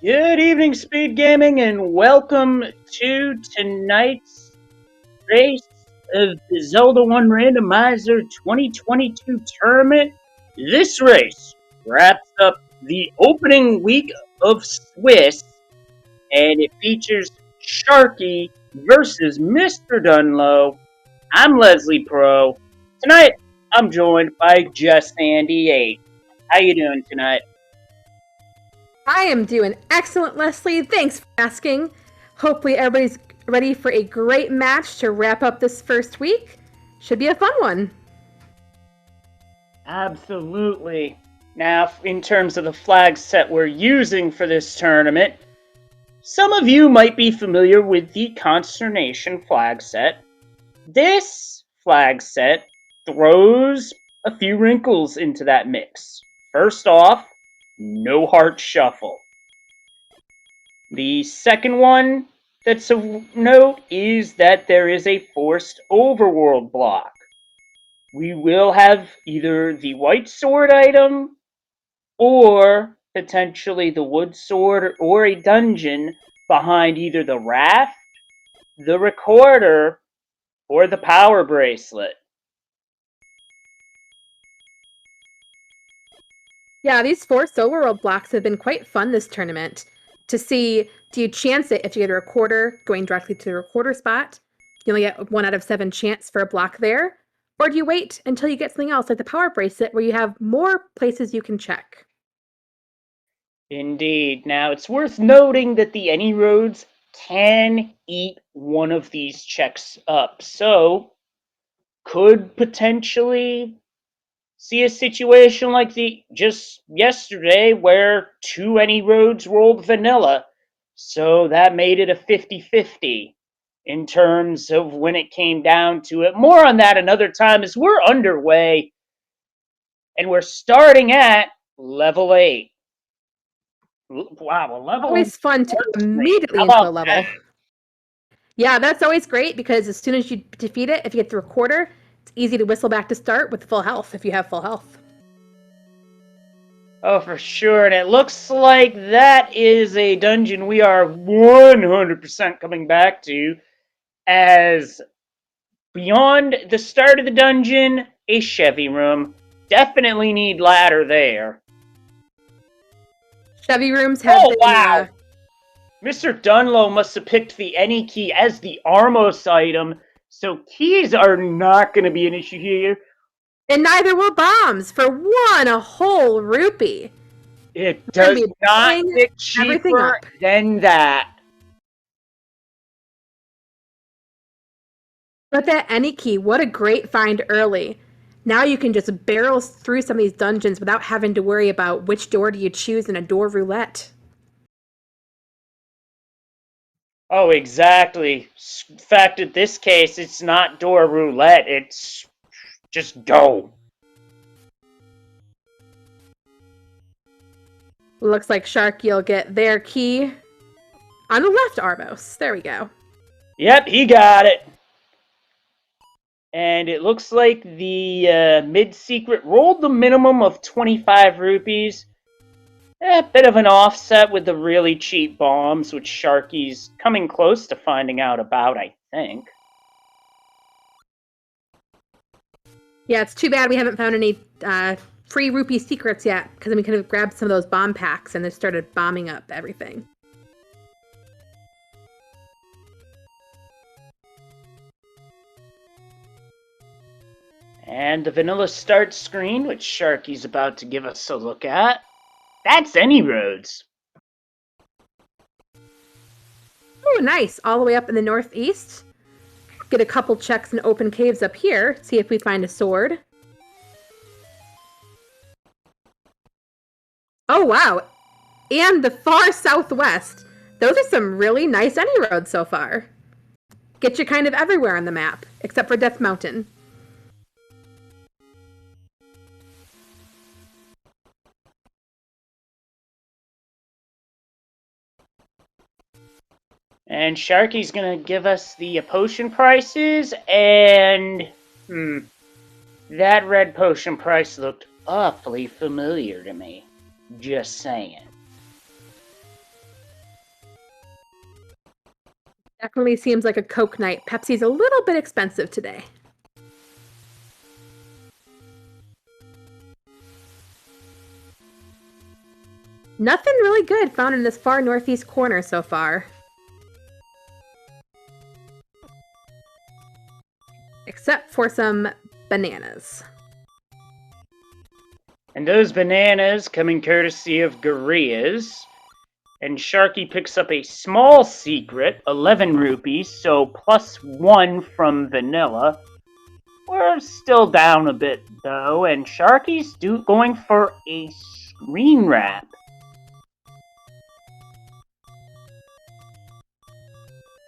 Good evening, Speed Gaming, and welcome to tonight's race of the Zelda 1 Randomizer 2022 tournament. This race wraps up the opening week of Swiss, and it features Sharky versus MrDunlo. I'm Leslie Pro. Tonight, I'm joined by Just Andy 8. How you doing tonight? I am doing excellent, Leslie. Thanks for asking. Hopefully everybody's ready for a great match to wrap up this first week. Should be a fun one. Absolutely. Now, in terms of the flag set we're using for this tournament, some of you might be familiar with the Consternation flag set. This flag set throws a few wrinkles into that mix. First off, no heart shuffle. The second one that's of note is that there is a forced overworld block. We will have either the white sword item or potentially the wood sword or a dungeon behind either the raft, the recorder, or the power bracelet. Yeah, these 4 overworld blocks have been quite fun this tournament. To see, do you chance it if you get a recorder going directly to the recorder spot? You only get 1 out of 7 chance for a block there. Or do you wait until you get something else like the power bracelet where you have more places you can check? Indeed. Now, it's worth noting that the Any Roads can eat one of these checks up, so could potentially see a situation like the just yesterday where 2 Any Roads rolled vanilla, so that made it a 50-50 in terms of when it came down to it. More on that another time, as we're underway and we're starting at level 8. Wow, a level Always fun to go immediately How into a about level. that? Yeah, that's always great because as soon as you defeat it, if you get the recorder, it's easy to whistle back to start with full health if you have full health. Oh, for sure. And it looks like that is a dungeon we are 100% coming back to, as beyond the start of the dungeon, a Chevy room. Definitely need ladder there. Chevy rooms have Oh, been wow! MrDunlo must have picked the Any key as the Armos item, so keys are not going to be an issue here. and neither will bombs for a whole rupee. It We're gonna does be not blowing get everything cheaper up. than that. But that Any key, what a great find early. Now you can just barrel through some of these dungeons without having to worry about which door do you choose in a door roulette. Oh, exactly. In fact, in this case, it's not door roulette. It's just go. Looks like Sharky will get their key on the left, Armos. There we go. Yep, he got it. And it looks like the mid-secret rolled the minimum of 25 rupees. A bit of an offset with the really cheap bombs, which Sharky's coming close to finding out about, I think. Yeah, it's too bad we haven't found any free rupee secrets yet, because then we could have grabbed some of those bomb packs and they started bombing up everything. And the vanilla start screen, which Sharky's about to give us a look at. That's Any Roads. Oh, nice. All the way up in the northeast. Get a couple checks in open caves up here. See if we find a sword. Oh, wow. And the far southwest. Those are some really nice Any roads so far. Get you kind of everywhere on the map, except for Death Mountain. And Sharky's gonna give us the potion prices, and that red potion price looked awfully familiar to me. Just saying. Definitely seems like a Coke night. Pepsi's a little bit expensive today. Nothing really good found in this far northeast corner so far. Except for some bananas. And those bananas coming courtesy of gorillas. And Sharky picks up a small secret, 11 rupees, so +1 from vanilla. We're still down a bit though, and Sharky's going for a screen wrap.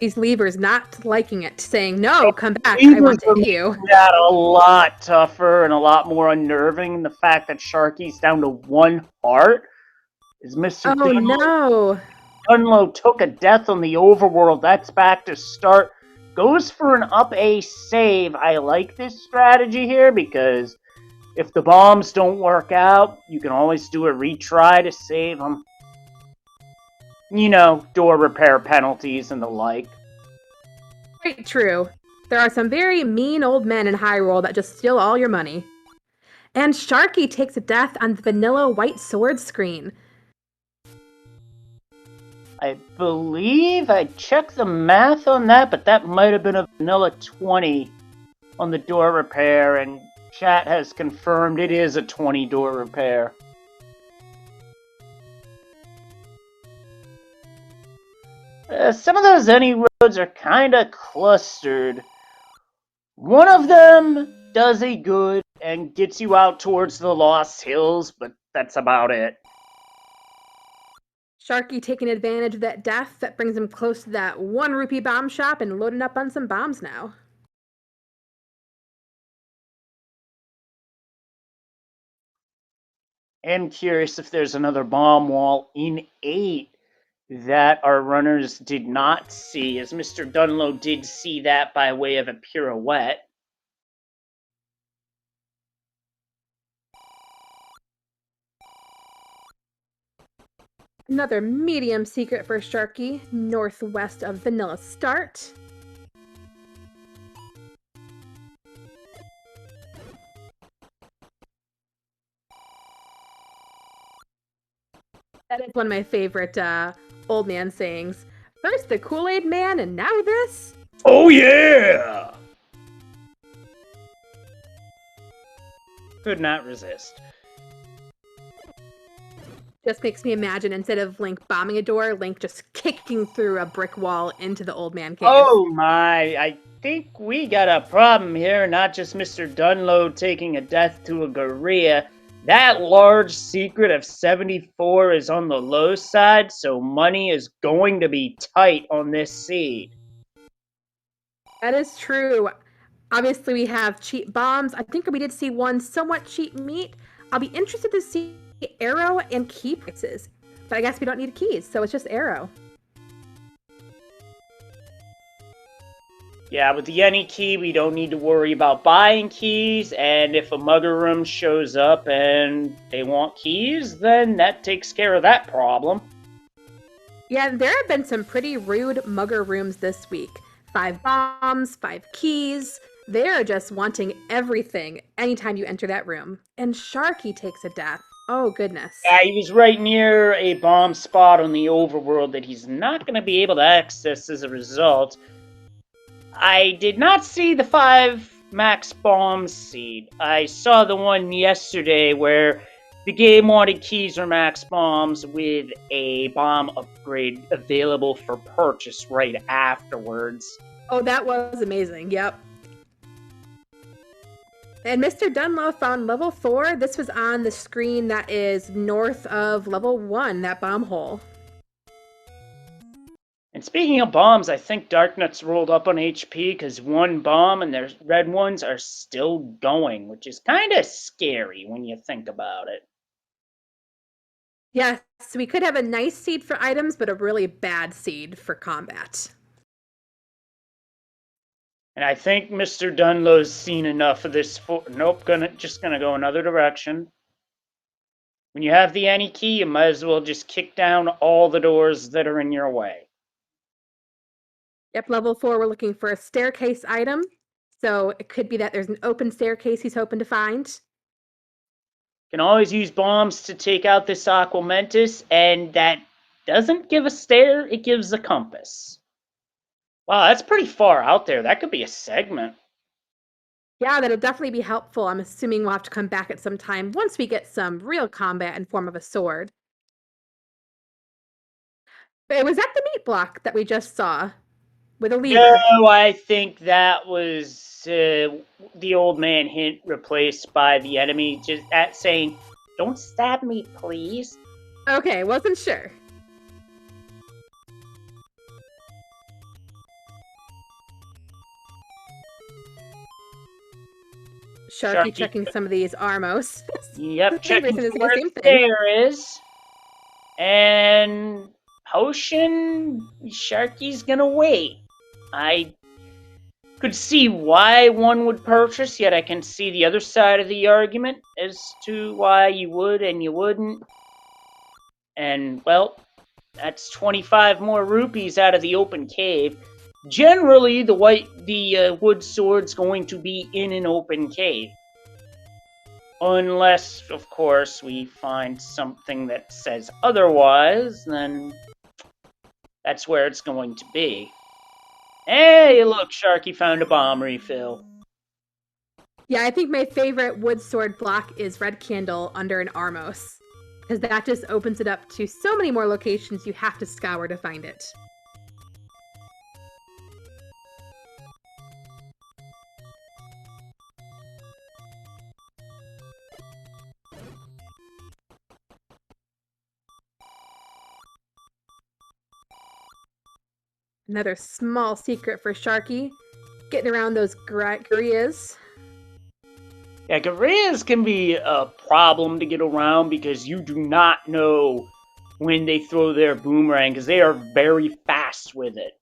These levers not liking it, saying, no, come back, I want to hit you. That a lot tougher and a lot more unnerving. The fact that Sharky's down to 1 heart is Mr. Oh no! Dunlo took a death on the overworld. That's back to start. Goes for an up A save. I like this strategy here because if the bombs don't work out, you can always do a retry to save them. You know, door repair penalties and the like. Quite true. There are some very mean old men in Hyrule that just steal all your money. And Sharky takes a death on the vanilla white sword screen. I believe I checked the math on that, but that might have been a vanilla 20 on the door repair, and chat has confirmed it is a 20 door repair. Some of those any roads are kind of clustered. One of them does a good and gets you out towards the Lost Hills, but that's about it. Sharky taking advantage of that death that brings him close to that 1 rupee bomb shop and loading up on some bombs now. I'm curious if there's another bomb wall in 8 that our runners did not see, as Mr. Dunlo did see that by way of a pirouette. Another medium secret for Sharky, northwest of Vanilla Start. That is one of my favorite old man sayings. First the Kool-Aid Man, and now this? Oh yeah! Could not resist. Just makes me imagine, instead of Link bombing a door, Link just kicking through a brick wall into the old man cave. Oh my, I think we got a problem here, not just Mr. Dunlo taking a death to a gorilla. That large secret of 74 is on the low side, so money is going to be tight on this seed. That is true. Obviously, we have cheap bombs. I think we did see one somewhat cheap meat. I'll be interested to see arrow and key prices. But I guess we don't need keys, so it's just arrow. Yeah, with the any key, we don't need to worry about buying keys, and if a mugger room shows up and they want keys, then that takes care of that problem. Yeah, there have been some pretty rude mugger rooms this week. 5 bombs, 5 keys. They're just wanting everything anytime you enter that room. And Sharky takes a death. Oh, goodness. Yeah, he was right near a bomb spot on the overworld that he's not going to be able to access as a result. I did not see the 5 max bombs seed. I saw the one yesterday where the game wanted keys or max bombs with a bomb upgrade available for purchase right afterwards. Oh, that was amazing. Yep. And Mr. Dunlo found level 4. This was on the screen that is north of level 1, that bomb hole. And speaking of bombs, I think Darknut's rolled up on HP because 1 bomb and their red ones are still going, which is kind of scary when you think about it. Yes, we could have a nice seed for items, but a really bad seed for combat. And I think Mr. Dunlow's seen enough of this. Nope, just gonna go another direction. When you have the any key, you might as well just kick down all the doors that are in your way. Yep, level 4, we're looking for a staircase item. So it could be that there's an open staircase he's hoping to find. Can always use bombs to take out this Aquamentus, and that doesn't give a stair, it gives a compass. Wow, that's pretty far out there. That could be a segment. Yeah, that'll definitely be helpful. I'm assuming we'll have to come back at some time once we get some real combat in form of a sword. But was that the meat block that we just saw with a lever? No, I think that was the old man hint replaced by the enemy just at saying, "Don't stab me, please." Okay, wasn't sure. Sharky checking some of these Armos. Yep, checking the where same thing. there is. And potion, Sharky's gonna wait. I could see why one would purchase, yet I can see the other side of the argument as to why you would and you wouldn't. And, well, that's 25 more rupees out of the open cave. Generally, the wood sword's going to be in an open cave. Unless, of course, we find something that says otherwise, then that's where it's going to be. Hey, look, Sharky found a bomb refill. Yeah, I think my favorite wood sword block is Red Candle under an Armos, because that just opens it up to so many more locations you have to scour to find it. Another small secret for Sharky, getting around those gorillas. Yeah, gorillas can be a problem to get around because you do not know when they throw their boomerang because they are very fast with it.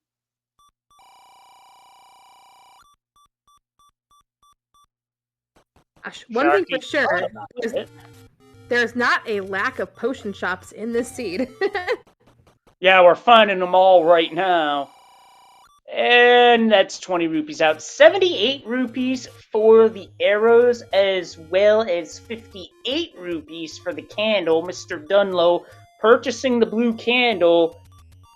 Gosh, one thing for sure, there's not a lack of potion shops in this seed. Yeah, we're finding them all right now. And that's 20 rupees out. 78 rupees for the arrows, as well as 58 rupees for the candle. MrDunlo purchasing the blue candle.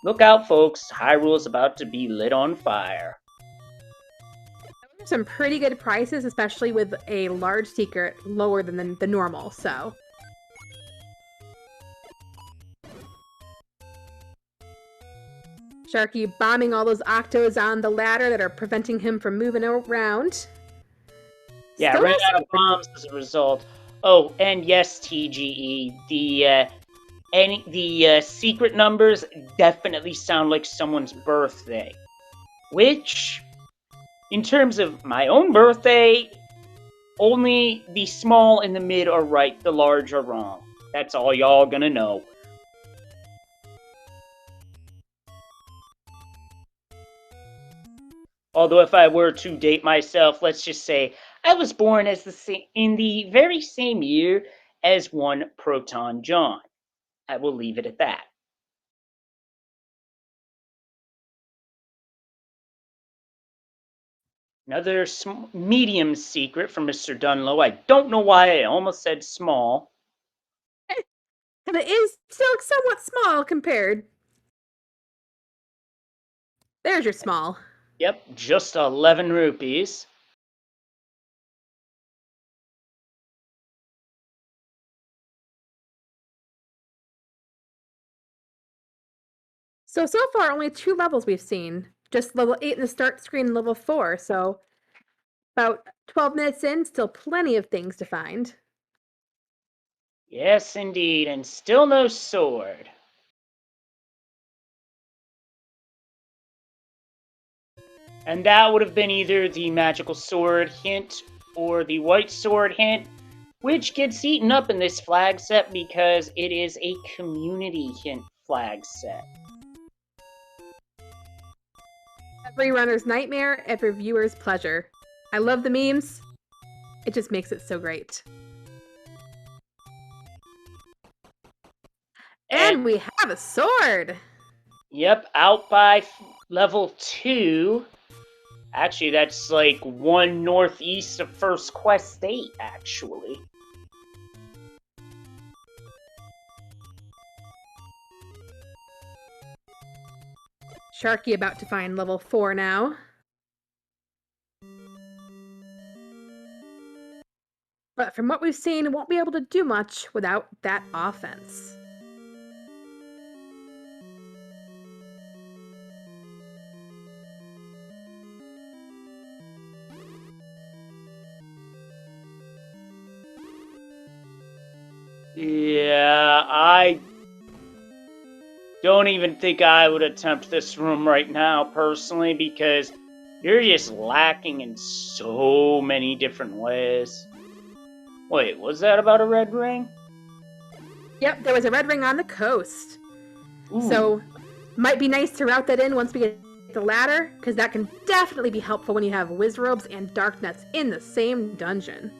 Look out, folks. Hyrule is about to be lit on fire. Some pretty good prices, especially with a large secret lower than the normal, so. Sharky bombing all those octos on the ladder that are preventing him from moving around. Yeah, I ran out of bombs as a result. Oh, and yes, TGE, the secret numbers definitely sound like someone's birthday. Which, in terms of my own birthday, only the small and the mid are right, the large are wrong. That's all y'all gonna know. Although if I were to date myself, let's just say I was born in the very same year as one Proton John. I will leave it at that. Another medium secret from MrDunlo. I don't know why I almost said small. And it is still somewhat small compared. There's your small. Yep, just 11 rupees. So far, only 2 levels we've seen. Just level 8 in the start screen and level 4, so about 12 minutes in, still plenty of things to find. Yes, indeed, and still no sword. And that would have been either the magical sword hint or the white sword hint, which gets eaten up in this flag set because it is a community hint flag set. Every runner's nightmare, every viewer's pleasure. I love the memes. It just makes it so great. And we have a sword! Yep, out by Level 2? Actually, that's like one northeast of First Quest 8, actually. Sharky about to find level 4 now. But from what we've seen, won't be able to do much without that offense. Yeah, I don't even think I would attempt this room right now, personally, because you're just lacking in so many different ways. Wait, was that about a red ring? Yep, there was a red ring on the coast. Ooh. So, might be nice to route that in once we get the ladder, because that can definitely be helpful when you have Wizrobes and Darknuts in the same dungeon.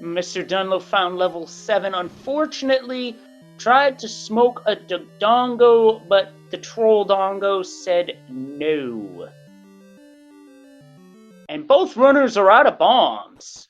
MrDunlo found level 7. Unfortunately, tried to smoke a dongo, but the troll dongo said no. And both runners are out of bombs.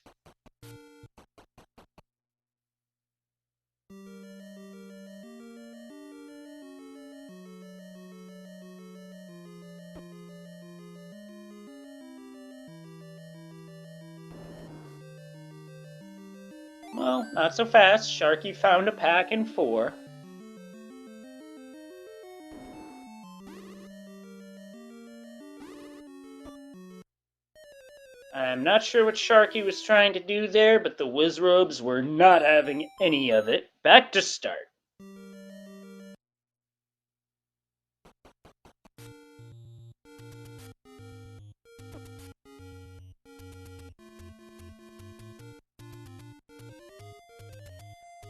Well, not so fast. Sharky found a pack in 4. I'm not sure what Sharky was trying to do there, but the Wizrobes were not having any of it. Back to start.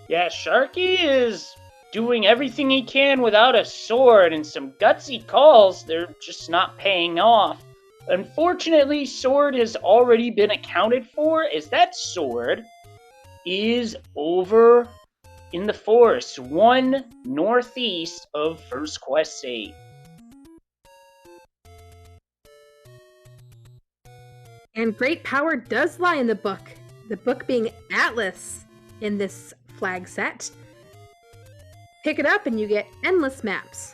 Yeah, Sharky is doing everything he can without a sword, and some gutsy calls, they're just not paying off. Unfortunately, sword has already been accounted for, as that sword is over in the forest, 1 northeast of First Quest 8. And great power does lie in the book being Atlas in this flag set. Pick it up and you get endless maps.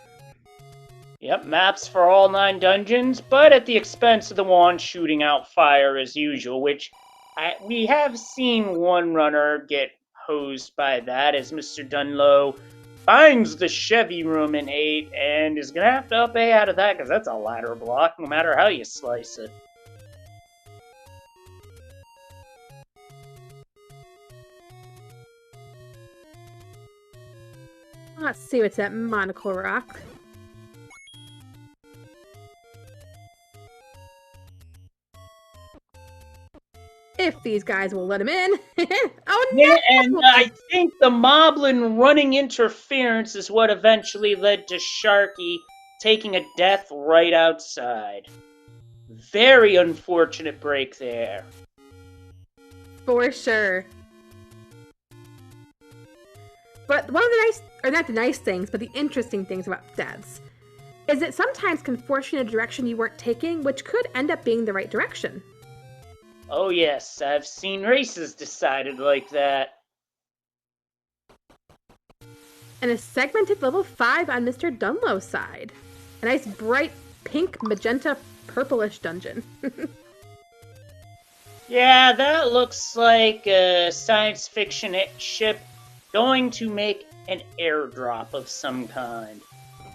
Yep, maps for all 9 dungeons, but at the expense of the wand shooting out fire as usual, which we have seen one runner get hosed by that, as MrDunlo finds the Chevy room in 8 and is going to have to up A out of that, because that's a ladder block, no matter how you slice it. Let's see what's at Monocle Rock. If these guys will let him in. Oh no! Yeah, and I think the Moblin running interference is what eventually led to Sharky taking a death right outside. Very unfortunate break there. For sure. But one of the nice, or not the nice things, but the interesting things about deaths is it sometimes can force you in a direction you weren't taking, which could end up being the right direction. Oh yes, I've seen races decided like that. And a segmented level 5 on MrDunlo's side. A nice bright pink, magenta, purplish dungeon. Yeah, that looks like a science fiction ship going to make an airdrop of some kind.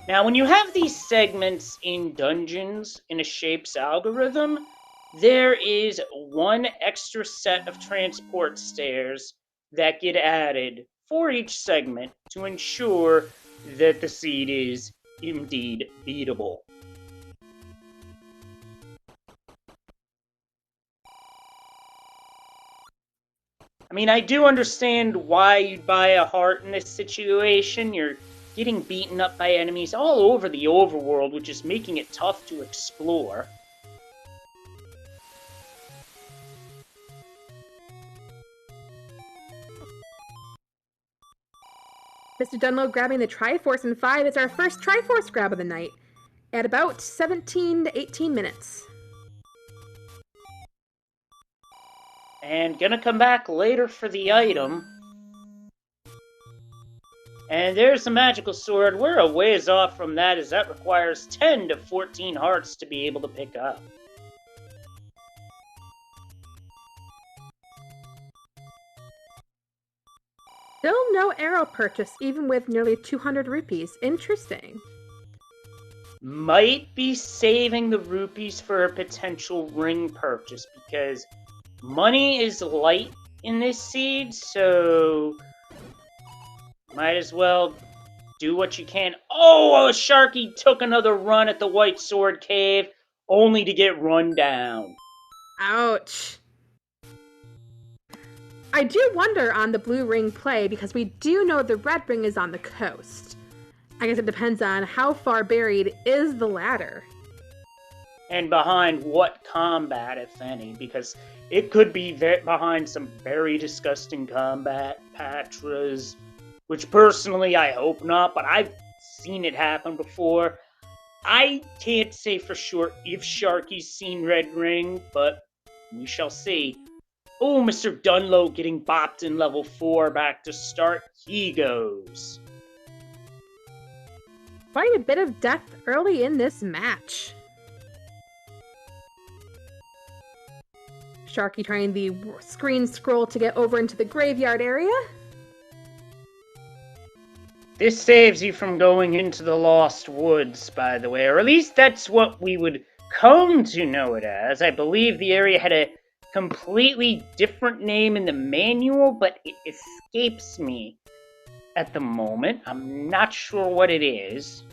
Now, when you have these segments in dungeons in a shape's algorithm, there is 1 extra set of transport stairs that get added for each segment to ensure that the seed is indeed beatable. I mean, I do understand why you'd buy a heart in this situation. You're getting beaten up by enemies all over the overworld, which is making it tough to explore. MrDunlo grabbing the Triforce in 5 is our first Triforce grab of the night, at about 17 to 18 minutes. And gonna come back later for the item. And there's the magical sword. We're a ways off from that, as that requires 10 to 14 hearts to be able to pick up. Still no arrow purchase, even with nearly 200 rupees. Interesting. Might be saving the rupees for a potential ring purchase, because money is light in this seed, so might as well do what you can. Oh, a Sharky took another run at the White Sword Cave, only to get run down. Ouch. I do wonder on the blue ring play, because we do know the red ring is on the coast. I guess it depends on how far buried is the ladder. And behind what combat, if any, because it could be behind some very disgusting combat, Patras, which personally I hope not, but I've seen it happen before. I can't say for sure if Sharky's seen Red Ring, but we shall see. Oh, MrDunlo getting bopped in level 4 back to start. He goes. Quite a bit of death early in this match. Sharky trying the screen scroll to get over into the graveyard area. This saves you from going into the Lost Woods, by the way, or at least that's what we would come to know it as. I believe the area had a completely different name in the manual, but it escapes me at the moment. I'm not sure what it is.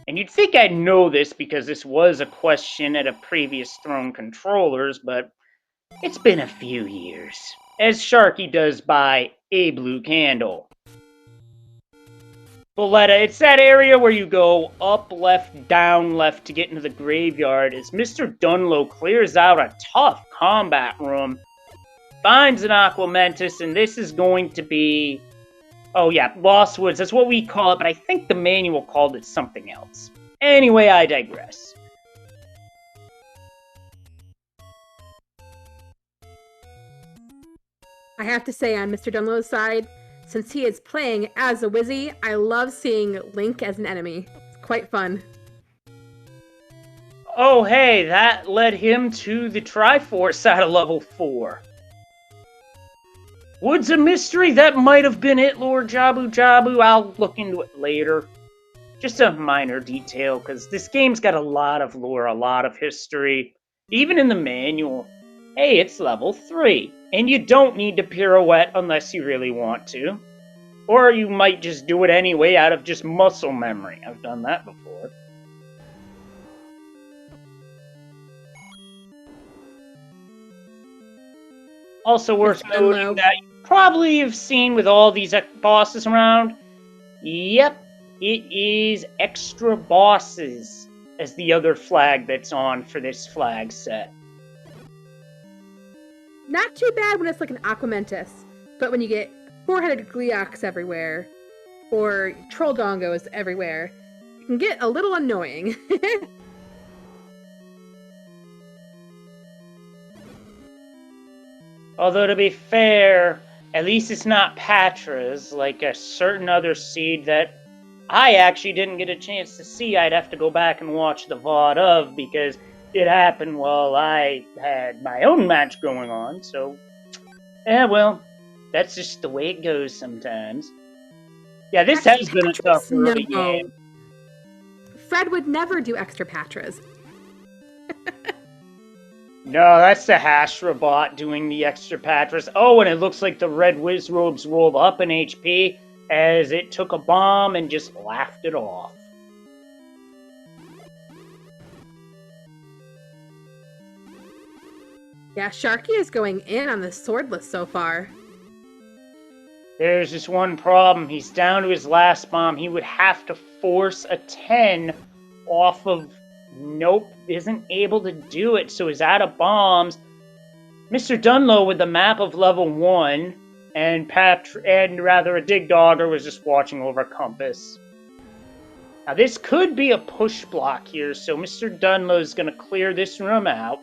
And you'd think I'd know this because this was a question at a previous Throne Controllers, but it's been a few years, as Sharky does by a blue candle. Boletta, it's that area where you go up left, down left to get into the graveyard, as MrDunlo clears out a tough combat room, finds an Aquamentus, and this is going to be... Oh yeah, Lost Woods, that's what we call it, but I think the manual called it something else. Anyway, I digress. I have to say, on MrDunlo's side, since he is playing as a Wizzy, I love seeing Link as an enemy. It's quite fun. Oh hey, that led him to the Triforce out of level 4. Woods of Mystery, that might have been it, Lord Jabu Jabu. I'll look into it later. Just a minor detail, because this game's got a lot of lore, a lot of history. Even in the manual. Hey, it's level 3. And you don't need to pirouette unless you really want to. Or you might just do it anyway out of just muscle memory. I've done that before. Also worth noting that you probably have seen with all these bosses around. Yep, it is extra bosses as the other flag that's on for this flag set. Not too bad when it's like an Aquamentus, but when you get four-headed Gleeoks everywhere, or Troll Dongos everywhere, it can get a little annoying. Although, to be fair, at least it's not Patras, like a certain other seed that I actually didn't get a chance to see. I'd have to go back and watch the VOD of, because it happened while I had my own match going on, so... Yeah, well, that's just the way it goes sometimes. Yeah, this has been a tough early game. Fred would never do extra Patras. No, that's the Hashra bot doing the extra Patras. Oh, and it looks like the red Wizrobes rolled up in HP as it took a bomb and just laughed it off. Yeah, Sharky is going in on the swordless so far. There's just one problem. He's down to his last bomb. He would have to force a 10 off of... Nope, isn't able to do it, so he's out of bombs. MrDunlo with the map of level 1, and a dig dogger was just watching over compass. Now this could be a push block here, so MrDunlo is going to clear this room out.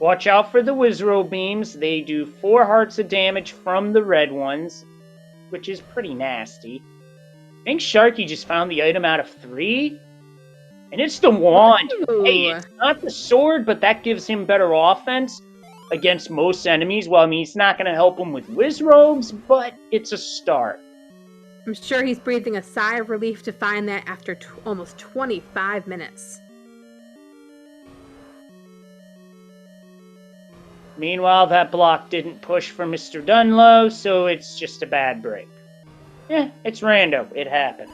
Watch out for the Wizrobe beams. They do 4 hearts of damage from the red ones, which is pretty nasty. I think Sharky just found the item out of 3, and it's the wand. Ooh. Hey, it's not the sword, but that gives him better offense against most enemies. Well, I mean, it's not going to help him with Wizrobes, but it's a start. I'm sure he's breathing a sigh of relief to find that after almost 25 minutes. Meanwhile, that block didn't push for MrDunlo, so it's just a bad break. Yeah, it's random. It happens.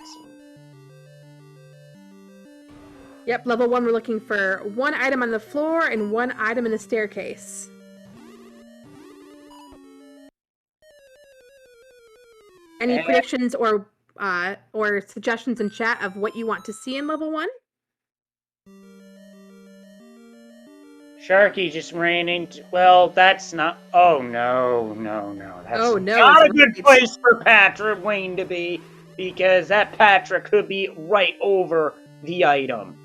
Yep, level 1, we're looking for 1 item on the floor and 1 item in the staircase. Any predictions or suggestions in chat of what you want to see in level 1? Sharky just ran into... Well, that's not... Oh, no. That's not a good place for Patra Wayne to be, because that Patra could be right over the item.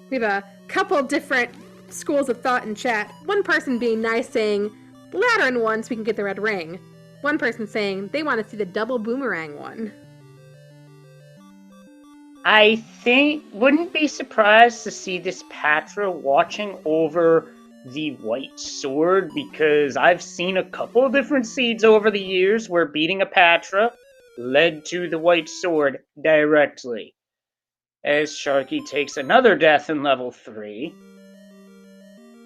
We have a couple different schools of thought in chat. One person being nice, saying, Lateran one so we can get the red ring. One person saying they want to see the double boomerang one. I wouldn't be surprised to see this Patra watching over the white sword, because I've seen a couple of different seeds over the years where beating a Patra led to the white sword directly. As Sharky takes another death in level 3.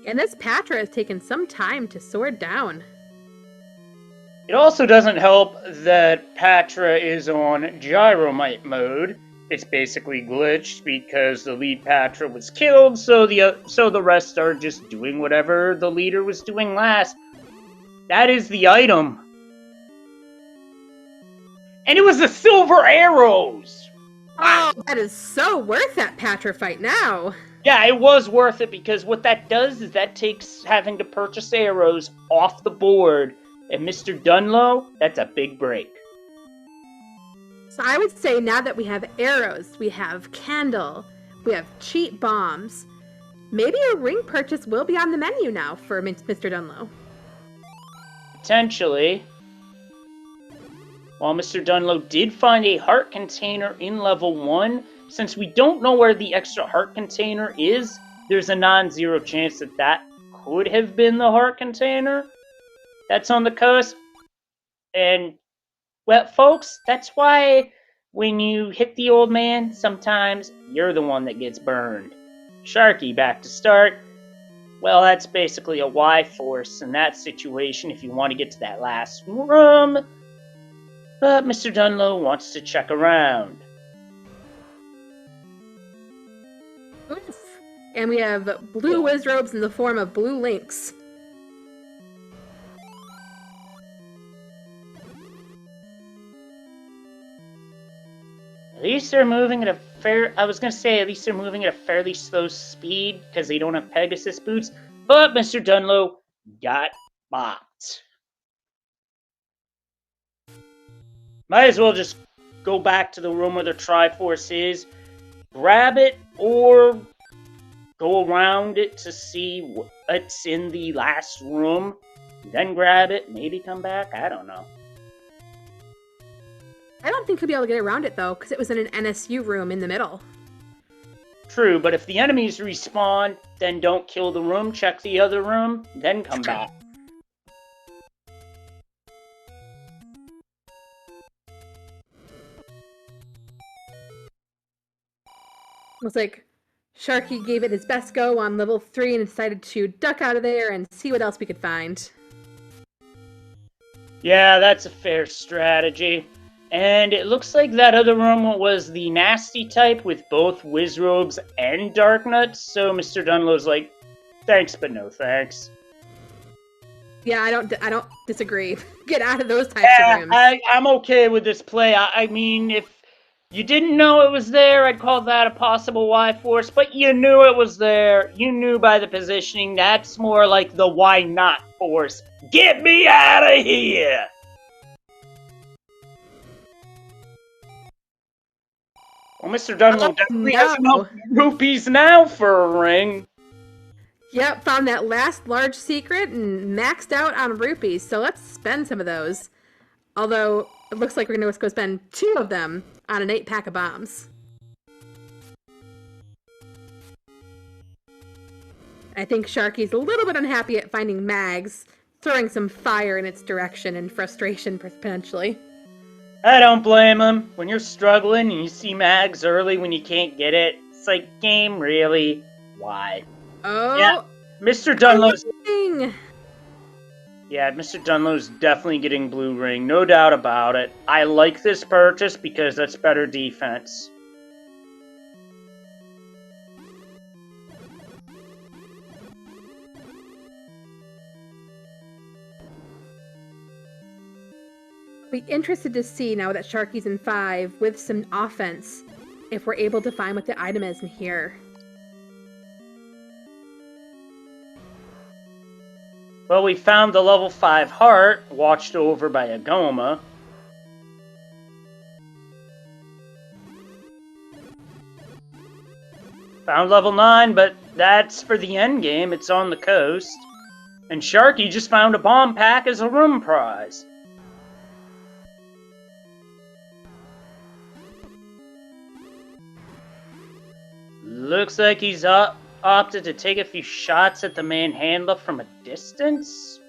And this Patra has taken some time to sword down. It also doesn't help that Patra is on Gyromite mode. It's basically glitched because the lead Patra was killed, so the rest are just doing whatever the leader was doing last. That is the item. And it was the silver arrows! Wow. Oh, that is so worth that Patra fight now. Yeah, it was worth it, because what that does is that takes having to purchase arrows off the board. And MrDunlo, that's a big break. So I would say now that we have arrows, we have candle, we have cheat bombs, maybe a ring purchase will be on the menu now for MrDunlo. Potentially. While MrDunlo did find a heart container in level 1, since we don't know where the extra heart container is, there's a non-zero chance that that could have been the heart container that's on the cusp. And, well, folks, that's why when you hit the old man, sometimes you're the one that gets burned. Sharky, back to start. Well, that's basically a Y-force in that situation if you want to get to that last room. But MrDunlo wants to check around. Oof. And we have blue Wizrobes in the form of blue links. At least they're moving at a fairly slow speed, because they don't have Pegasus boots. But MrDunlo got bopped. Might as well just go back to the room where the Triforce is, grab it, or go around it to see what's in the last room, then grab it, maybe come back, I don't know. I don't think he'll be able to get around it, though, because it was in an NSU room in the middle. True, but if the enemies respawn, then don't kill the room, check the other room, then come back. Looks like Sharky gave it his best go on level 3 and decided to duck out of there and see what else we could find. Yeah, that's a fair strategy. And it looks like that other room was the nasty type with both Wizrobes and Darknuts, so MrDunlo's like, thanks but no thanks. Yeah, I don't disagree. Get out of those types of rooms. I'm okay with this play. I mean, if You didn't know it was there, I'd call that a possible Y-force, but you knew it was there. You knew by the positioning. That's more like the why not force. Get me out of here! Well, MrDunlo definitely has enough rupees now for a ring. Yep, found that last large secret and maxed out on rupees, so let's spend some of those. Although, it looks like we're going to go spend 2 of them on an 8-pack of bombs. I think Sharky's a little bit unhappy at finding Mags, throwing some fire in its direction in frustration, potentially. I don't blame him. When you're struggling and you see Mags early when you can't get it, it's like, game, really? Why? Oh! Yeah, MrDunlo's... Ring! Yeah, MrDunlo's definitely getting blue ring, no doubt about it. I like this purchase because that's better defense. Be interested to see now that Sharky's in 5 with some offense if we're able to find what the item is in here. Well, we found the level 5 heart, watched over by Agoma. Found level 9, but that's for the end game. It's on the coast. And Sharky just found a bomb pack as a room prize. Looks like he's opted to take a few shots at the manhandler from a distance.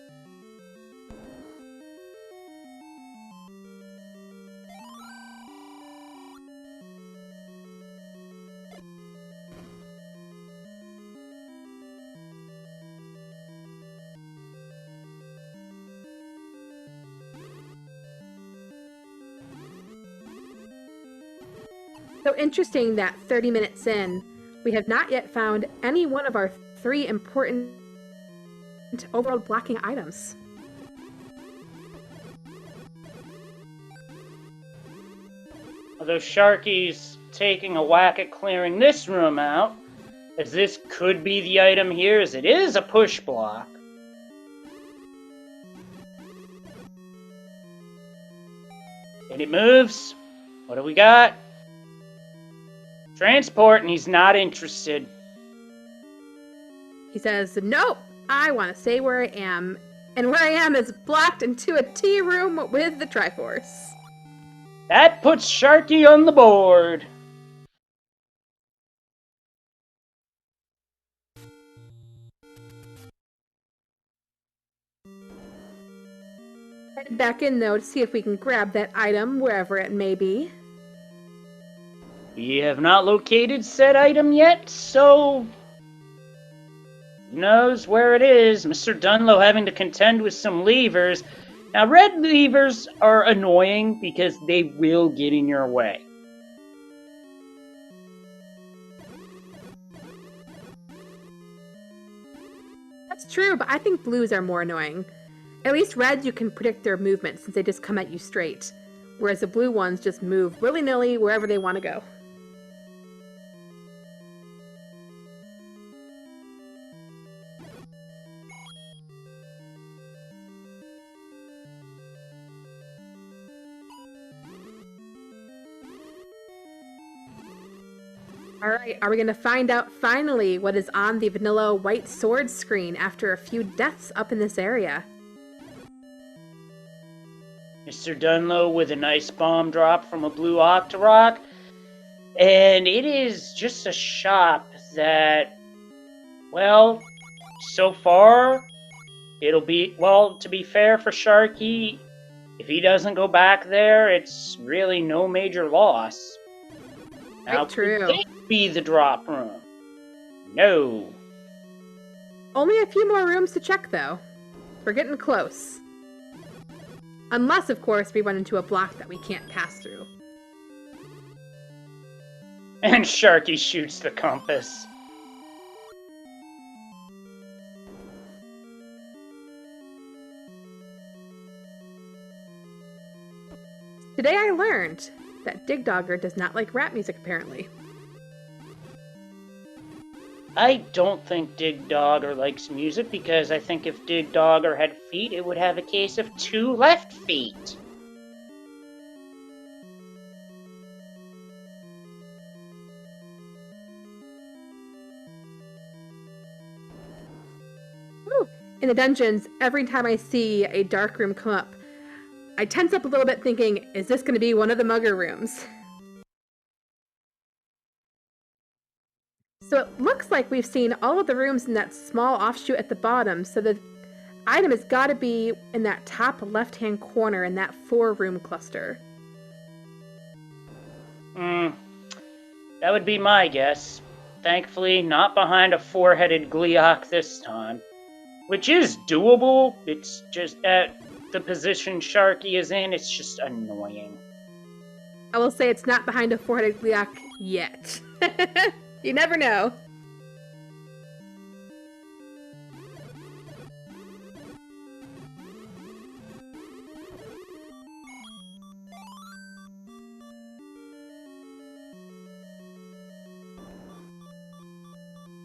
So interesting that 30 minutes in, we have not yet found any one of our 3 important overworld blocking items. Although Sharky's taking a whack at clearing this room out, as this could be the item here, as it is a push block. And it moves. What do we got? Transport, and he's not interested. He says, nope, I want to stay where I am. And where I am is blocked into a tea room with the Triforce. That puts Sharky on the board. Head back in, though, to see if we can grab that item, wherever it may be. We have not located said item yet, so... who knows where it is? MrDunlo having to contend with some levers. Now, red levers are annoying because they will get in your way. That's true, but I think blues are more annoying. At least reds, you can predict their movement since they just come at you straight, whereas the blue ones just move willy-nilly wherever they want to go. Alright, are we going to find out finally what is on the vanilla white sword screen after a few deaths up in this area? MrDunlo with a nice bomb drop from a blue Octorok. And it is just a shop that, well, so far, it'll be, well, to be fair for Sharky, if he doesn't go back there, it's really no major loss. Now, true. could this be the drop room? No. Only a few more rooms to check, though. We're getting close. Unless, of course, we run into a block that we can't pass through. And Sharky shoots the compass. Today I learned that Dig Dogger does not like rap music, apparently. I don't think Dig Dogger likes music because I think if Dig Dogger had feet, it would have a case of 2 left feet. Woo. In the dungeons, every time I see a dark room come up, I tense up a little bit thinking, is this going to be one of the mugger rooms? So it looks like we've seen all of the rooms in that small offshoot at the bottom, so the item has got to be in that top left-hand corner in that 4-room cluster. That would be my guess. Thankfully, not behind a 4-headed Gleeok this time. Which is doable, it's just at the position Sharky is in, it's just annoying. I will say it's not behind a 4-headed Gleeok yet. You never know.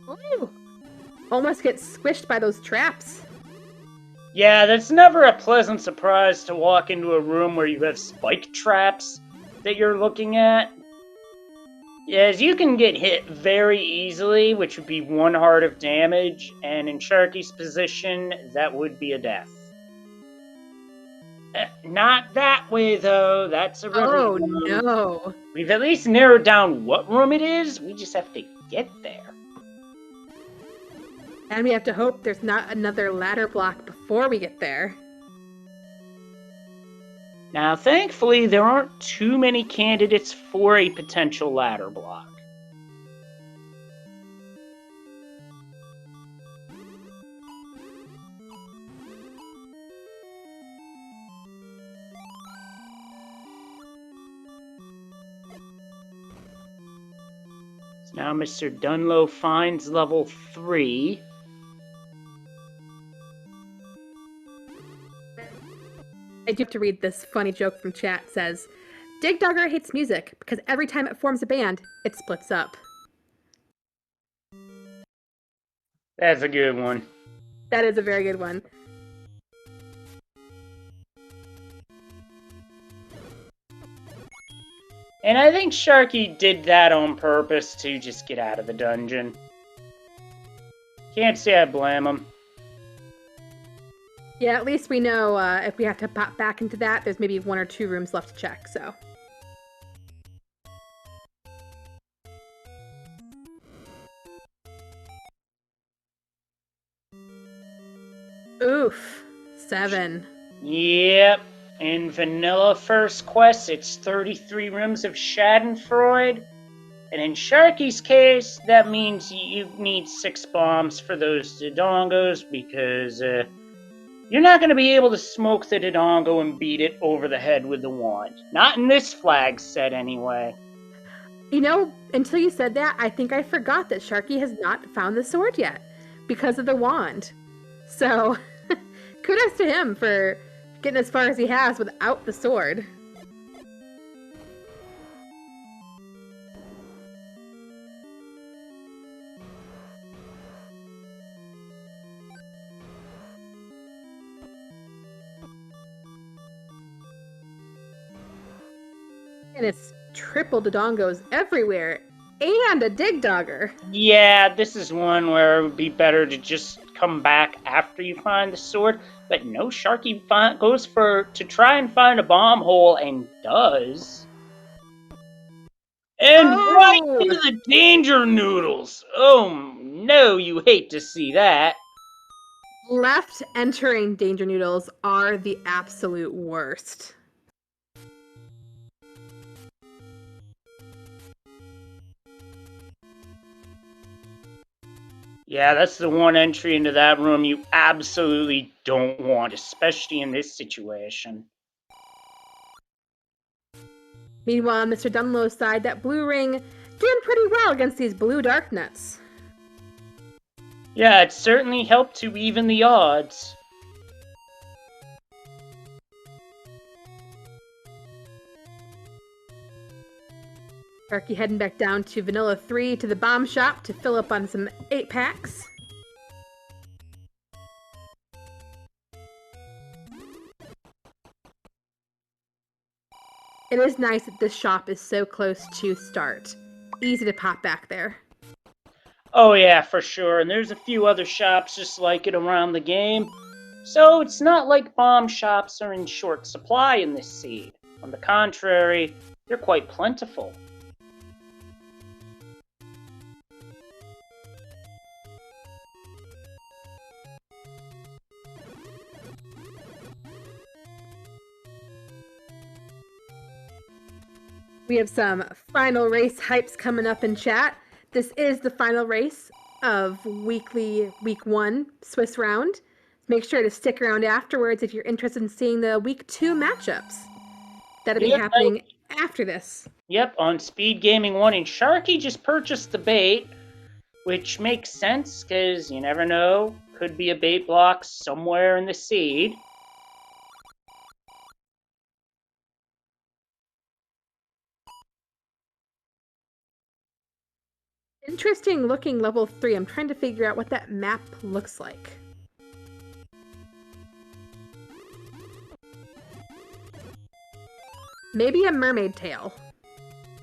Ooh. Almost get squished by those traps. Yeah, that's never a pleasant surprise to walk into a room where you have spike traps that you're looking at. Yes, you can get hit very easily, which would be 1 heart of damage, and in Sharky's position, that would be a death. Not that way, though. That's a river room. No. We've at least narrowed down what room it is. We just have to get there. And we have to hope there's not another ladder block before we get there. Now, thankfully, there aren't too many candidates for a potential ladder block. So now MrDunlo finds level 3. I do have to read this funny joke from chat. It says, Dig Dogger hates music because every time it forms a band, it splits up. That's a good one. That is a very good one. And I think Sharky did that on purpose to just get out of the dungeon. Can't say I blame him. Yeah, at least we know if we have to pop back into that, there's maybe 1 or 2 rooms left to check, so. Oof. 7. Yep. In vanilla first quest, it's 33 rooms of Schadenfreude. And in Sharky's case, that means you need 6 bombs for those Dodongos because you're not going to be able to smoke the Dodongo and beat it over the head with the wand. Not in this flag set, anyway. You know, until you said that, I think I forgot that Sharky has not found the sword yet because of the wand. So, kudos to him for getting as far as he has without the sword. And it's triple Dodongos everywhere, and a Dig Dogger. Yeah, this is one where it would be better to just come back after you find the sword. But no, Sharky goes to try and find a bomb hole and does. And right into the danger noodles. Oh no, you hate to see that. Left entering danger noodles are the absolute worst. Yeah, that's the one entry into that room you absolutely don't want, especially in this situation. Meanwhile, on MrDunlo's side, that blue ring doing pretty well against these blue dark nuts. Yeah, it certainly helped to even the odds. Sharky heading back down to Vanilla 3 to the bomb shop to fill up on some 8-packs. It is nice that this shop is so close to start. Easy to pop back there. Oh yeah, for sure. And there's a few other shops just like it around the game. So it's not like bomb shops are in short supply in this seed. On the contrary, they're quite plentiful. We have some final race hypes coming up in chat. This is the final race of week 1 Swiss round. Make sure to stick around afterwards if you're interested in seeing the week 2 matchups. That'll be happening after this. Yep, on SpeedGaming 1, and Sharky just purchased the bait, which makes sense because you never know. Could be a bait block somewhere in the seed. Interesting looking level 3. I'm trying to figure out what that map looks like. Maybe a mermaid tail.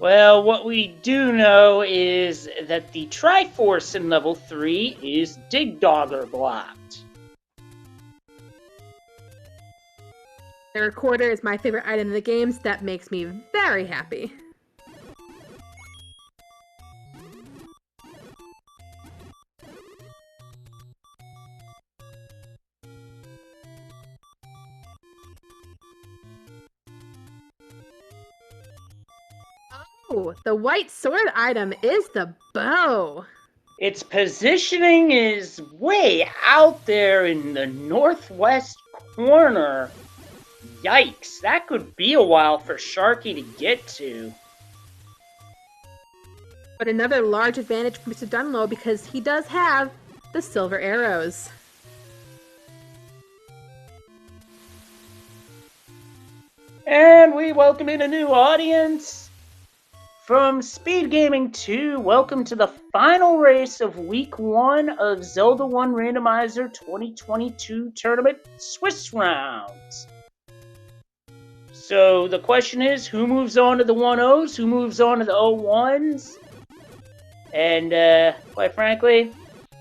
Well, what we do know is that the Triforce in level 3 is Dig Dogger blocked. The recorder is my favorite item in the games. That makes me very happy. Oh, the white sword item is the bow. Its positioning is way out there in the northwest corner. Yikes, that could be a while for Sharky to get to. But another large advantage for MrDunlo because he does have the silver arrows. And we welcome in a new audience. From SpeedGaming 2, welcome to the final race of Week 1 of Zelda 1 Randomizer 2022 Tournament Swiss Rounds. So the question is, who moves on to the 1-0s? Who moves on to the 0-1s? And quite frankly,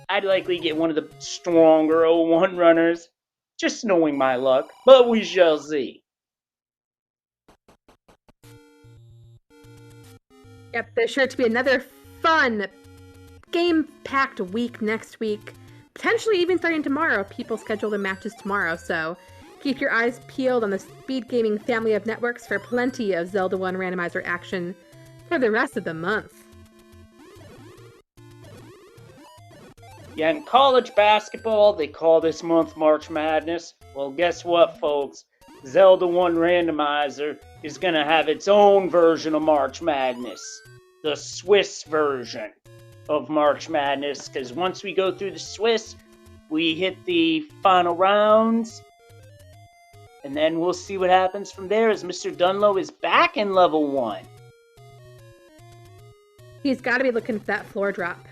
I'd likely get one of the stronger 0-1 runners, just knowing my luck, but we shall see. Yep, there's sure to be another fun, game-packed week next week. Potentially even starting tomorrow. People schedule their matches tomorrow, so keep your eyes peeled on the SpeedGaming family of networks for plenty of Zelda 1 Randomizer action for the rest of the month. Yeah, in college basketball, they call this month March Madness. Well, guess what, folks? Zelda 1 Randomizer is going to have its own version of March Madness. The Swiss version of March Madness. Because once we go through the Swiss, we hit the final rounds. And then we'll see what happens from there as MrDunlo is back in level 1. He's got to be looking for that floor drop.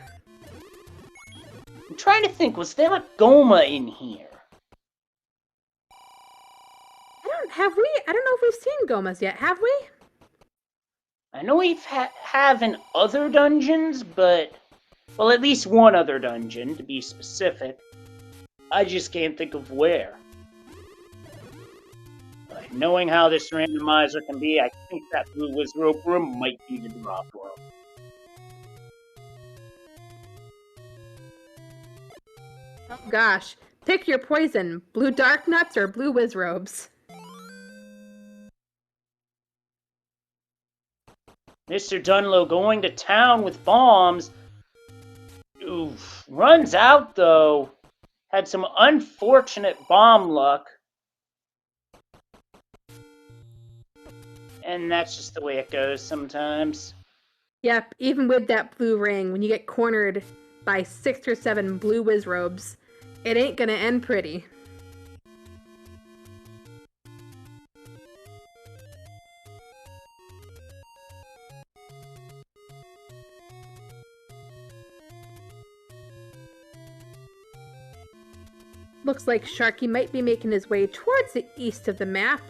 I'm trying to think, was there a Goma in here? I don't know if we've seen Gomas yet, have we? I know we've have in other dungeons, but... Well, at least one other dungeon, to be specific. I just can't think of where. But knowing how this randomizer can be, I think that Blue Wizrobe room might be the drop room. Oh gosh, pick your poison, blue dark nuts or blue Wizrobes. MrDunlo going to town with bombs. Oof. Runs out, though. Had some unfortunate bomb luck. And that's just the way it goes sometimes. Yep, even with that blue ring, when you get cornered by 6 or 7 blue Wizrobes, it ain't gonna end pretty. Looks like Sharky might be making his way towards the east of the map.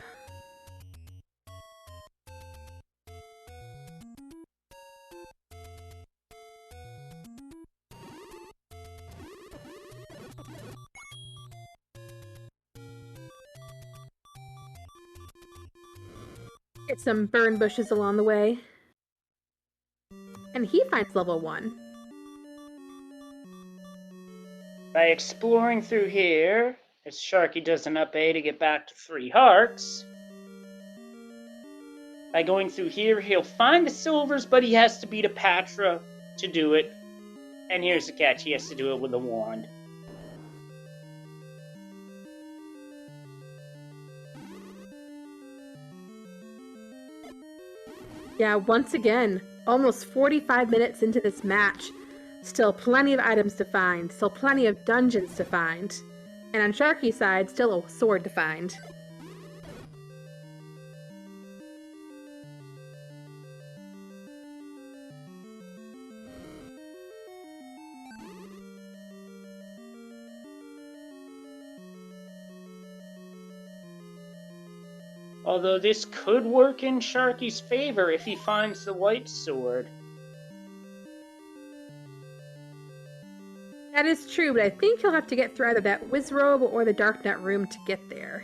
Get some burn bushes along the way. And he finds level 1. By exploring through here, as Sharky does an up A to get back to 3 hearts, by going through here, he'll find the silvers, but he has to beat a Patra to do it. And here's the catch, he has to do it with a wand. Yeah, once again, almost 45 minutes into this match. Still plenty of items to find, still plenty of dungeons to find. And on Sharky's side, still a sword to find. Although this could work in Sharky's favor if he finds the white sword. That is true, but I think he'll have to get through either that Wizrobe or the Darknet room to get there.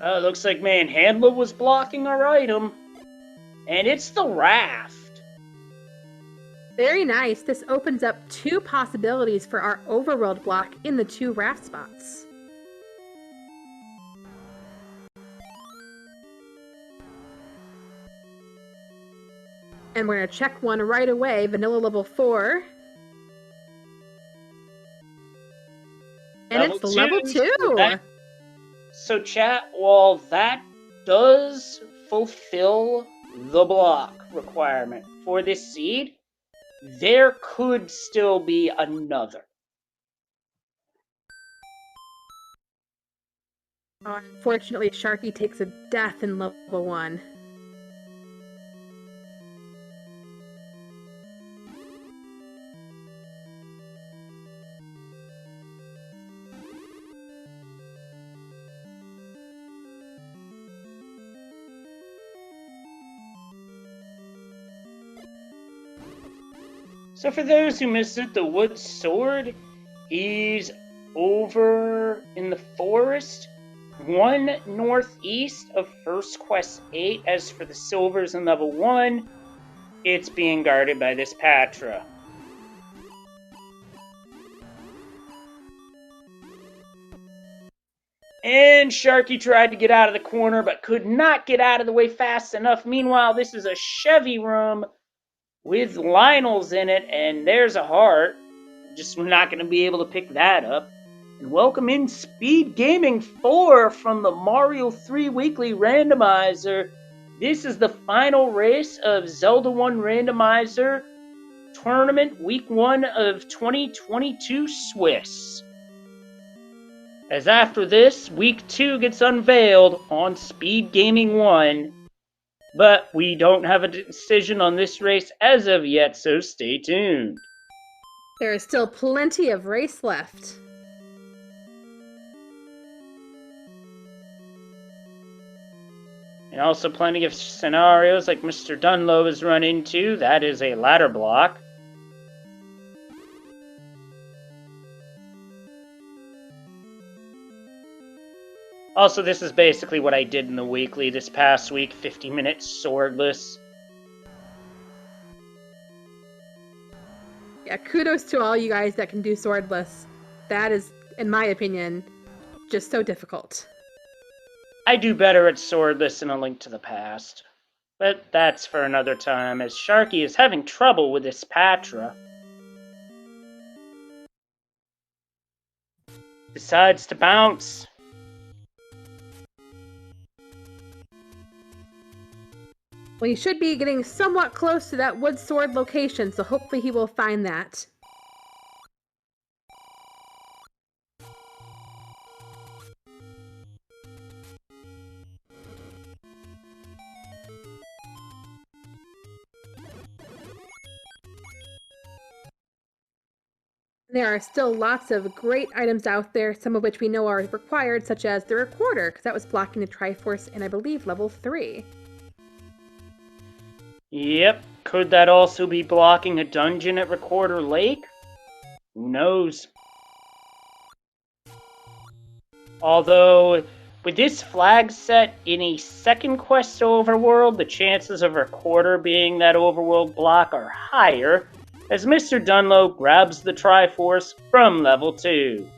Looks like Manhandler was blocking our item. And it's the raft. Very nice. This opens up 2 possibilities for our overworld block in the 2 raft spots. And we're going to check one right away, vanilla level 4. And it's level 2! So chat, while that does fulfill the block requirement for this seed, there could still be another. Unfortunately, Sharky takes a death in level 1. So for those who missed it, the wood sword, he's over in the forest, 1 northeast of First Quest 8. As for the silvers in level 1, it's being guarded by this Patra. And Sharky tried to get out of the corner, but could not get out of the way fast enough. Meanwhile, this is a Chevy room with Lionel's in it, and there's a heart. Just not going to be able to pick that up. And welcome in SpeedGaming 4 from the Mario 3 Weekly Randomizer. This is the final race of Zelda 1 Randomizer Tournament Week 1 of 2022 Swiss. As after this, Week 2 gets unveiled on SpeedGaming 1. But we don't have a decision on this race as of yet, so stay tuned. There is still plenty of race left. And also plenty of scenarios like MrDunlo has run into. That is a ladder block. Also, this is basically what I did in the weekly this past week, 50 minutes swordless. Yeah, kudos to all you guys that can do swordless. That is, in my opinion, just so difficult. I do better at swordless in A Link to the Past. But that's for another time, as Sharky is having trouble with this Patra. Decides to bounce. Well, he should be getting somewhat close to that wood sword location, so hopefully he will find that. There are still lots of great items out there, some of which we know are required, such as the recorder, because that was blocking the Triforce in, I believe, level 3. Yep. Could that also be blocking a dungeon at Recorder Lake? Who knows? Although, with this flag set in a second quest overworld, the chances of Recorder being that overworld block are higher, as MrDunlo grabs the Triforce from level 2.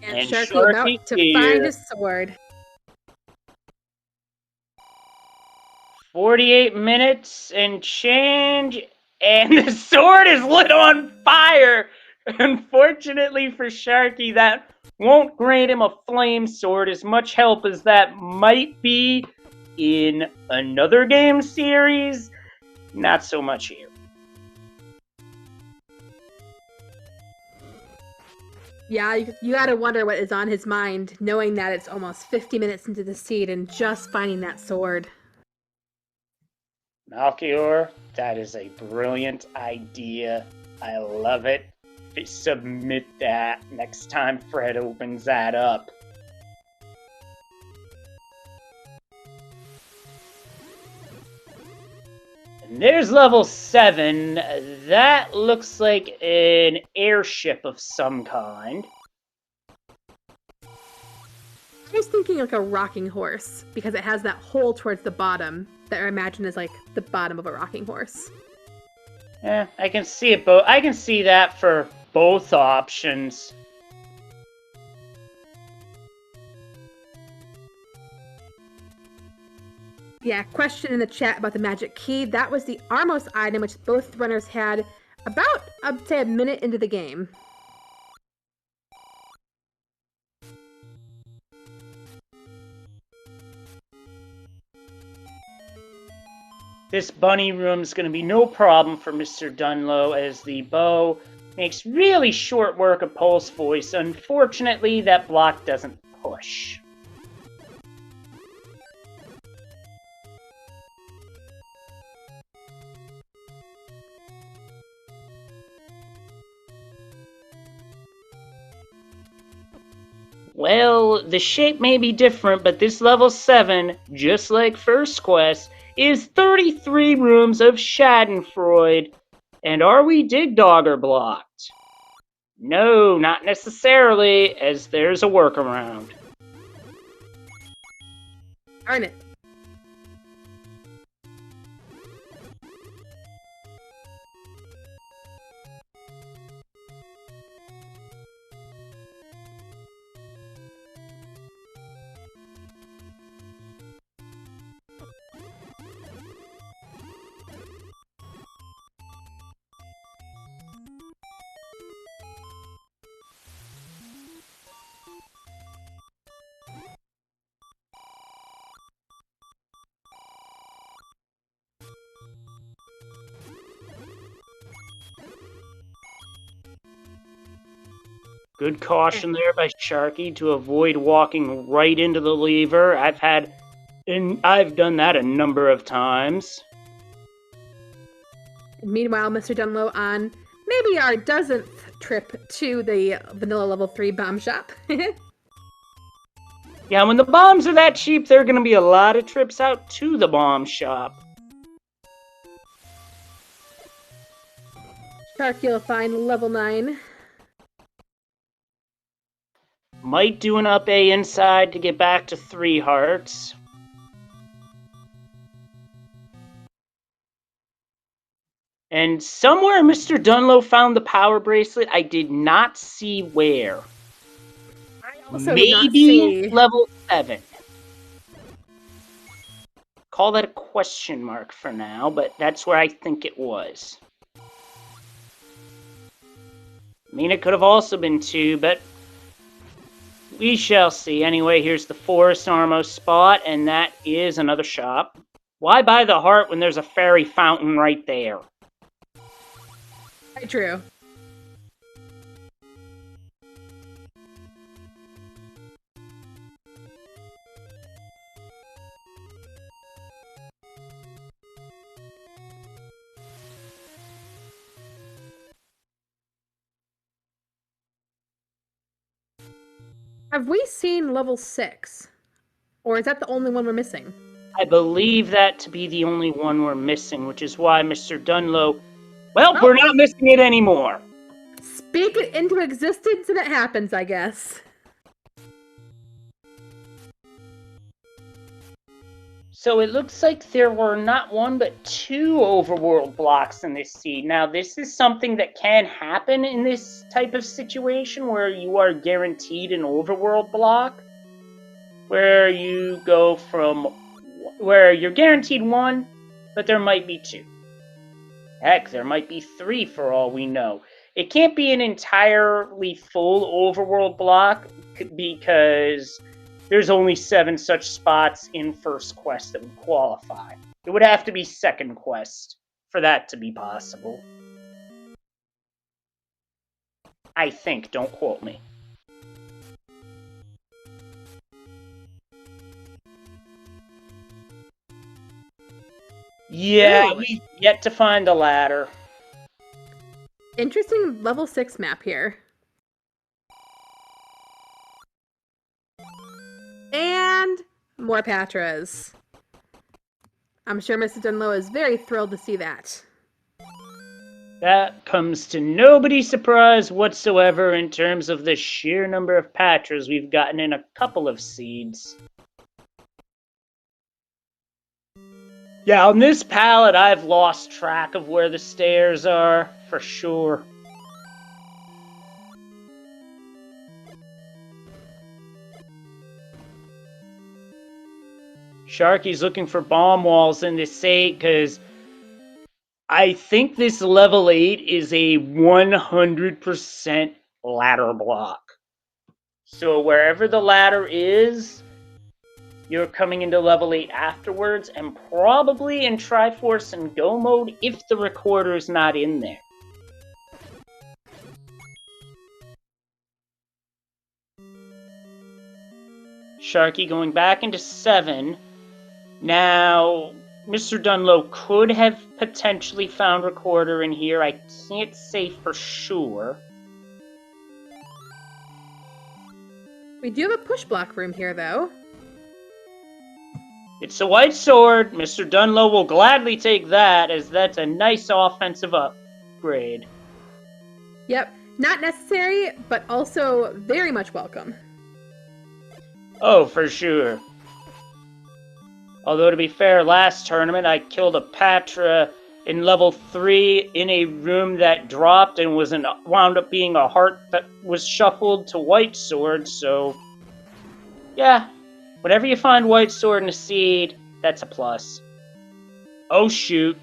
And And Sharky about to find his sword. 48 minutes and change, and the sword is lit on fire! Unfortunately for Sharky, that won't grant him a flame sword, as much help as that might be in another game series. Not so much here. Yeah, you gotta wonder what is on his mind, knowing that it's almost 50 minutes into the seed and just finding that sword. Malchior, that is a brilliant idea. I love it. Submit that next time Fred opens that up. And there's level 7. That looks like an airship of some kind. I was thinking like a rocking horse, because it has that hole towards the bottom that I imagine is like the bottom of a rocking horse. Yeah, I can see it both. I can see that for both options. Yeah, question in the chat about the magic key. That was the Armos item, which both runners had about, I'd say, a minute into the game. This bunny room's going to be no problem for MrDunlo, as the bow makes really short work of Pulse Voice. Unfortunately, that block doesn't push. Well, the shape may be different, but this level 7, just like first quest, is 33 rooms of Schadenfreude. And are we Dig Dogger blocked? No, not necessarily, as there's a workaround. Darn it. Good caution there by Sharky to avoid walking right into the lever. I've done that a number of times. Meanwhile, MrDunlo on maybe our dozenth trip to the vanilla level 3 bomb shop. Yeah, when the bombs are that cheap, there are going to be a lot of trips out to the bomb shop. Sharky will find level 9. Might do an up A inside to get back to 3 hearts. And somewhere MrDunlo found the power bracelet. I did not see where. I also did not see. Level 7. Call that a question mark for now, but that's where I think it was. I mean, it could have also been 2, but we shall see. Anyway, here's the Forest Armo spot, and that is another shop. Why buy the heart when there's a fairy fountain right there? Very true. Have we seen level 6? Or is that the only one we're missing? I believe that to be the only one we're missing, which is why MrDunlo... Well, Oh. we're not missing it anymore. Speak it into existence and it happens, I guess. So it looks like there were not one but two overworld blocks in this seed. Now, this is something that can happen in this type of situation where you are guaranteed an overworld block, where you go from where you're guaranteed one, but there might be two. Heck, there might be three for all we know. It can't be an entirely full overworld block because there's only 7 such spots in first quest that would qualify. It would have to be second quest for that to be possible. I think, don't quote me. Yeah, we've yet to find the ladder. Interesting level 6 map here. And more Patras. I'm sure MrDunlo is very thrilled to see that. That comes to nobody's surprise whatsoever in terms of the sheer number of Patras we've gotten in a couple of seeds. Yeah, on this palette, I've lost track of where the stairs are, for sure. Sharky's looking for bomb walls in this 8 because I think this level 8 is a 100% ladder block. So wherever the ladder is, you're coming into level 8 afterwards, and probably in Triforce and Go mode if the recorder is not in there. Sharky going back into 7. Now, MrDunlo could have potentially found recorder in here. I can't say for sure. We do have a push block room here, though. It's a white sword. MrDunlo will gladly take that, as that's a nice offensive upgrade. Yep, not necessary, but also very much welcome. Oh, for sure. Although, to be fair, last tournament I killed a Patra in level 3 in a room that dropped and wound up being a heart that was shuffled to white sword, so... yeah, whenever you find white sword in a seed, that's a plus. Oh shoot,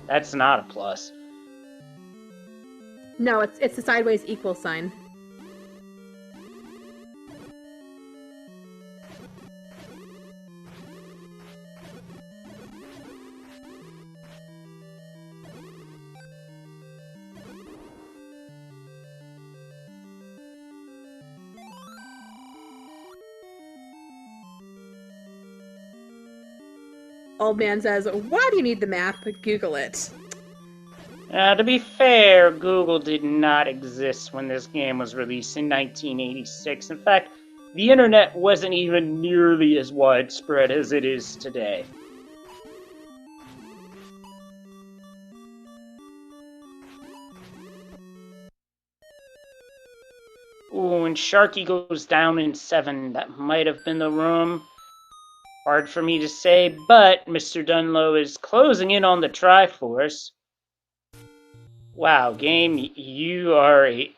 that's not a plus. No, it's the sideways equal sign. Old man says, why do you need the map? Google it. To be fair, Google did not exist when this game was released in 1986. In fact, the internet wasn't even nearly as widespread as it is today. Ooh, and Sharky goes down in 7. That might have been the room. Hard for me to say, but MrDunlo is closing in on the Triforce. Wow, game, you are a...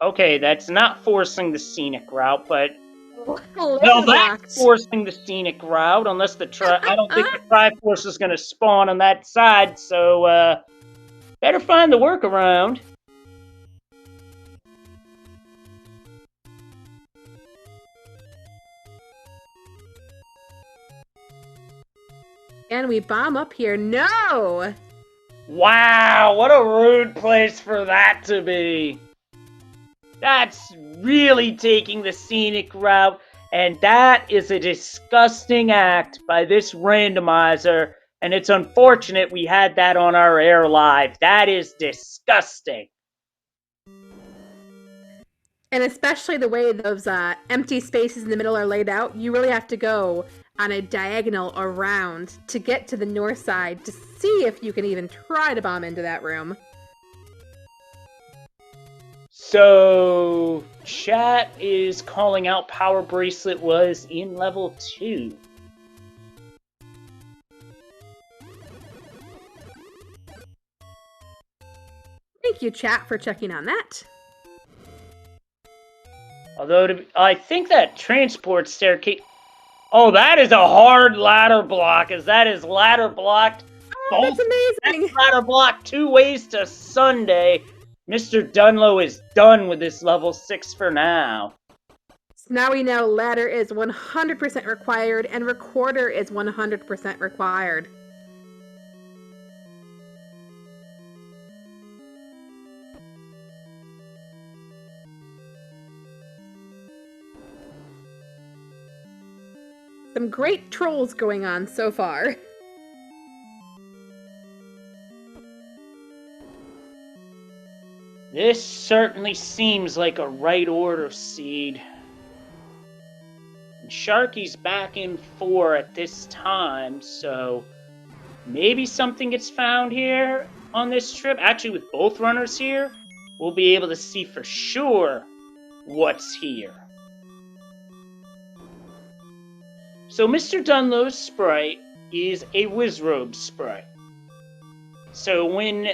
okay, that's not forcing the scenic route, but... well, that's forcing the scenic route, unless the I don't think the Triforce is going to spawn on that side, so, better find the workaround. And we bomb up here. No! Wow, what a rude place for that to be. That's really taking the scenic route, and that is a disgusting act by this randomizer, and it's unfortunate we had that on our air live. That is disgusting. And especially the way those empty spaces in the middle are laid out, you really have to go on a diagonal around to get to the north side to see if you can even try to bomb into that room. So, chat is calling out Power Bracelet was in level 2. Thank you, chat, for checking on that. Although, I think that transport staircase... Oh, that is a hard ladder block, as that is ladder blocked. Oh, that's amazing! That's ladder blocked 2 ways to Sunday. MrDunlo is done with this level 6 for now. So now we know ladder is 100% required and recorder is 100% required. Some great trolls going on so far. This certainly seems like a right order seed. And Sharky's back in 4 at this time, so maybe something gets found here on this trip. Actually, with both runners here, we'll be able to see for sure what's here. So MrDunlo's sprite is a Wizrobe sprite. So when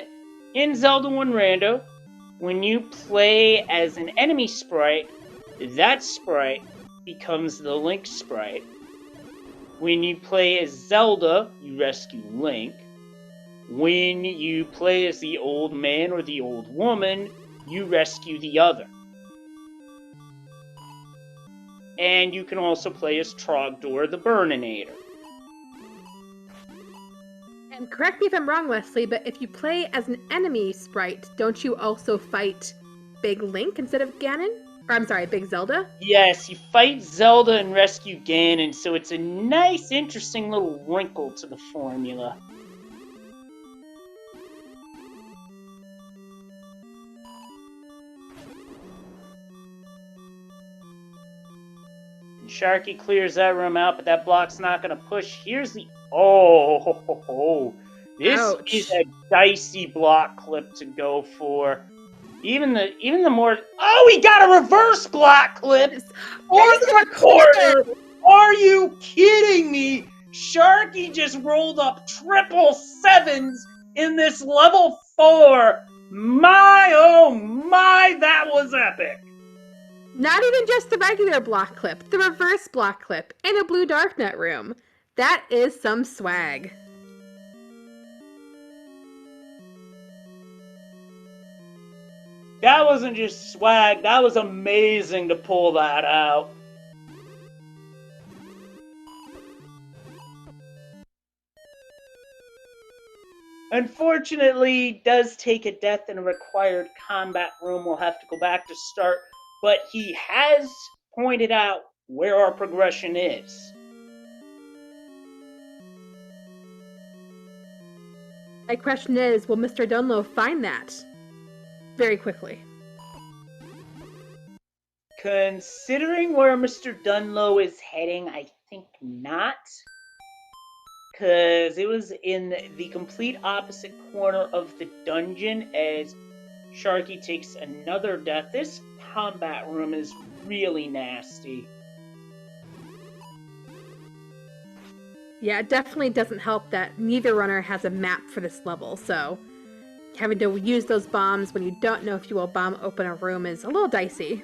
in Zelda 1 Rando, when you play as an enemy sprite, that sprite becomes the Link sprite. When you play as Zelda, you rescue Link. When you play as the old man or the old woman, you rescue the other. And you can also play as Trogdor the Burninator. And correct me if I'm wrong, Leslie, but if you play as an enemy sprite, don't you also fight Big Link instead of Ganon? Or I'm sorry, Big Zelda? Yes, you fight Zelda and rescue Ganon, so it's a nice, interesting little wrinkle to the formula. And Sharky clears that room out, but that block's not going to push. Here's the... Oh, this Ouch. is a dicey block clip to go for. Even the more... Oh, we got a reverse block clip! Or the recorder! Are you kidding me? Sharky just rolled up 777s in this level 4. My, oh my, that was epic! Not even just the regular block clip, the reverse block clip, in a blue Darknet room. That is some swag. That wasn't just swag, that was amazing to pull that out. Unfortunately, does take a death in a required combat room. We'll have to go back to start, but he has pointed out where our progression is. My question is, will MrDunlo find that very quickly? Considering where MrDunlo is heading, I think not. Because it was in the complete opposite corner of the dungeon as Sharky takes another death. This combat room is really nasty. Yeah, it definitely doesn't help that neither runner has a map for this level, so having to use those bombs when you don't know if you will bomb open a room is a little dicey.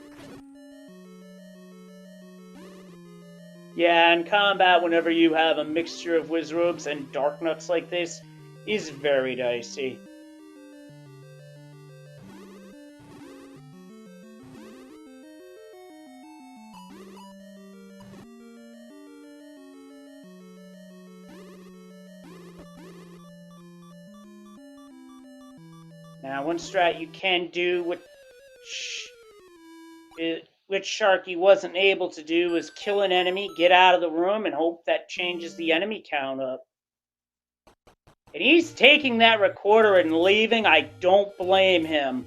Yeah, in combat, whenever you have a mixture of Wizrobes and Darknuts like this, is very dicey. Now, one strat you can do, which Sharky wasn't able to do, is kill an enemy, get out of the room, and hope that changes the enemy count up. And he's taking that recorder and leaving. I don't blame him.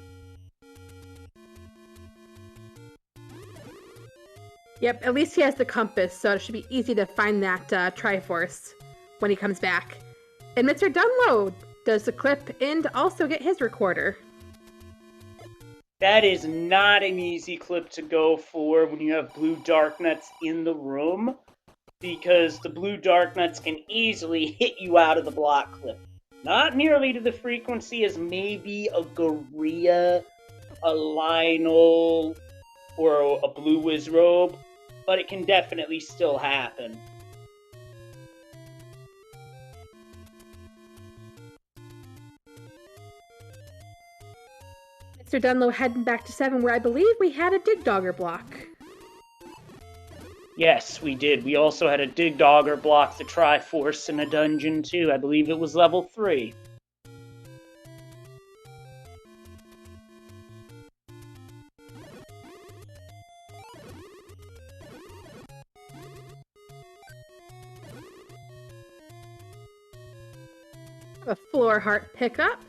Yep, at least he has the compass, so it should be easy to find that Triforce when he comes back. And MrDunlo does the clip and also get his recorder. That is not an easy clip to go for when you have blue dark nuts in the room, because the blue dark nuts can easily hit you out of the block clip. Not nearly to the frequency as maybe a Gorilla, a Lionel, or a Blue Wizrobe, but it can definitely still happen. MrDunlo heading back to 7, where I believe we had a Dig Dogger block. Yes, we did. We also had a Dig Dogger block the Triforce in a dungeon too. I believe it was level 3. A floor heart pickup.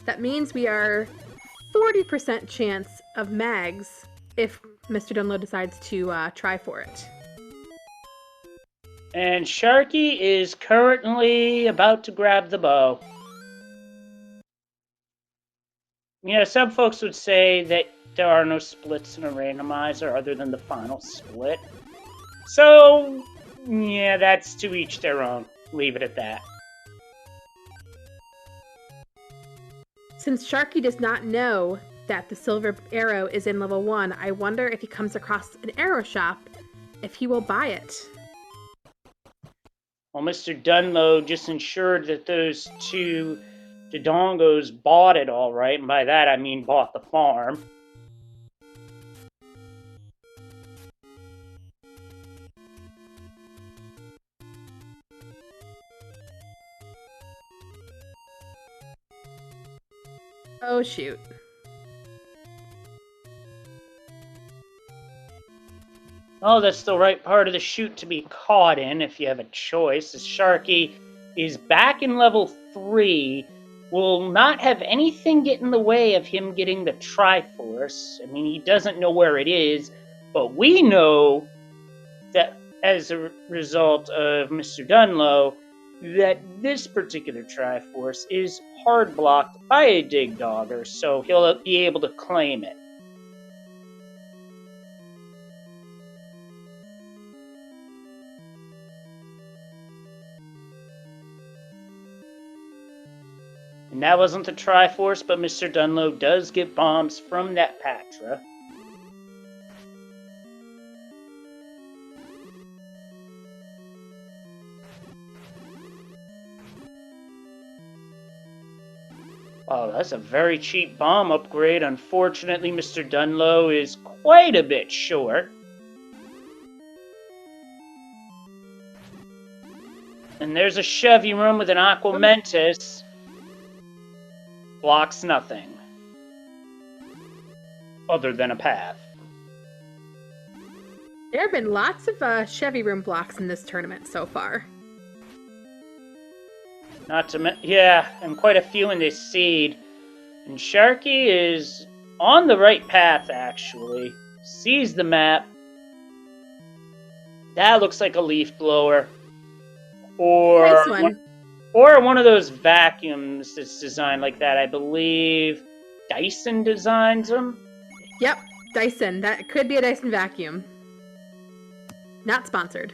That means we are 40% chance of mags if MrDunlo decides to try for it. And Sharky is currently about to grab the bow. You know, some folks would say that there are no splits in a randomizer other than the final split. So, yeah, that's to each their own. Leave it at that. Since Sharky does not know that the silver arrow is in level 1, I wonder if he comes across an arrow shop, if he will buy it. Well, MrDunlo just ensured that those two Dodongos bought it all right, and by that I mean bought the farm. Oh, shoot. Oh, that's the right part of the chute to be caught in if you have a choice. As Sharky is back in level 3, will not have anything get in the way of him getting the Triforce. I mean, he doesn't know where it is, but we know that as a result of MrDunlo, that this particular Triforce is hard blocked by a Dig Dogger, so he'll be able to claim it. And that wasn't the Triforce, but MrDunlo does get bombs from that Patra. Oh, that's a very cheap bomb upgrade. Unfortunately, MrDunlo is quite a bit short. And there's a Chevy room with an Aquamentus. Blocks nothing. Other than a path. There have been lots of Chevy room blocks in this tournament so far. Yeah, and quite a few in this seed. And Sharky is on the right path, actually. Sees the map. That looks like a leaf blower. Nice one. Or one of those vacuums that's designed like that. I believe Dyson designs them. Yep, Dyson. That could be a Dyson vacuum. Not sponsored.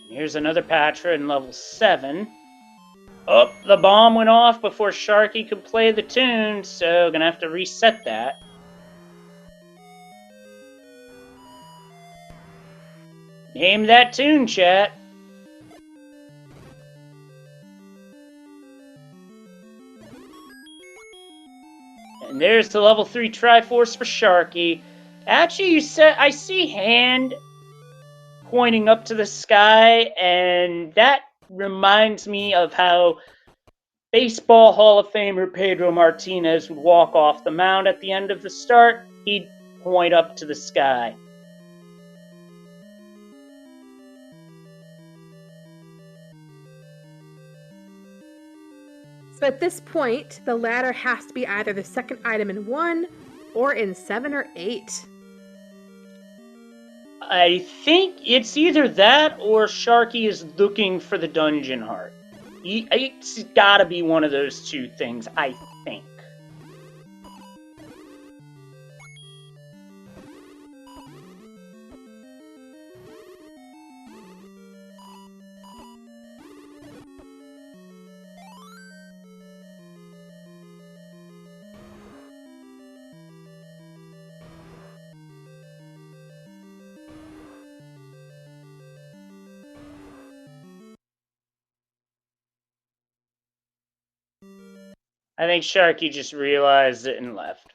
Here's another Patra in level 7. Oh, the bomb went off before Sharky could play the tune, so gonna have to reset that. Name that tune, chat. And there's the level 3 Triforce for Sharky. Actually, I see hand pointing up to the sky, and that reminds me of how Baseball Hall of Famer Pedro Martinez would walk off the mound at the end of the start. He'd point up to the sky. So at this point, the ladder has to be either the second item in 1 or in 7 or 8. I think it's either that or Sharky is looking for the dungeon heart. It's gotta be one of those two things, I think. I think Sharky just realized it and left.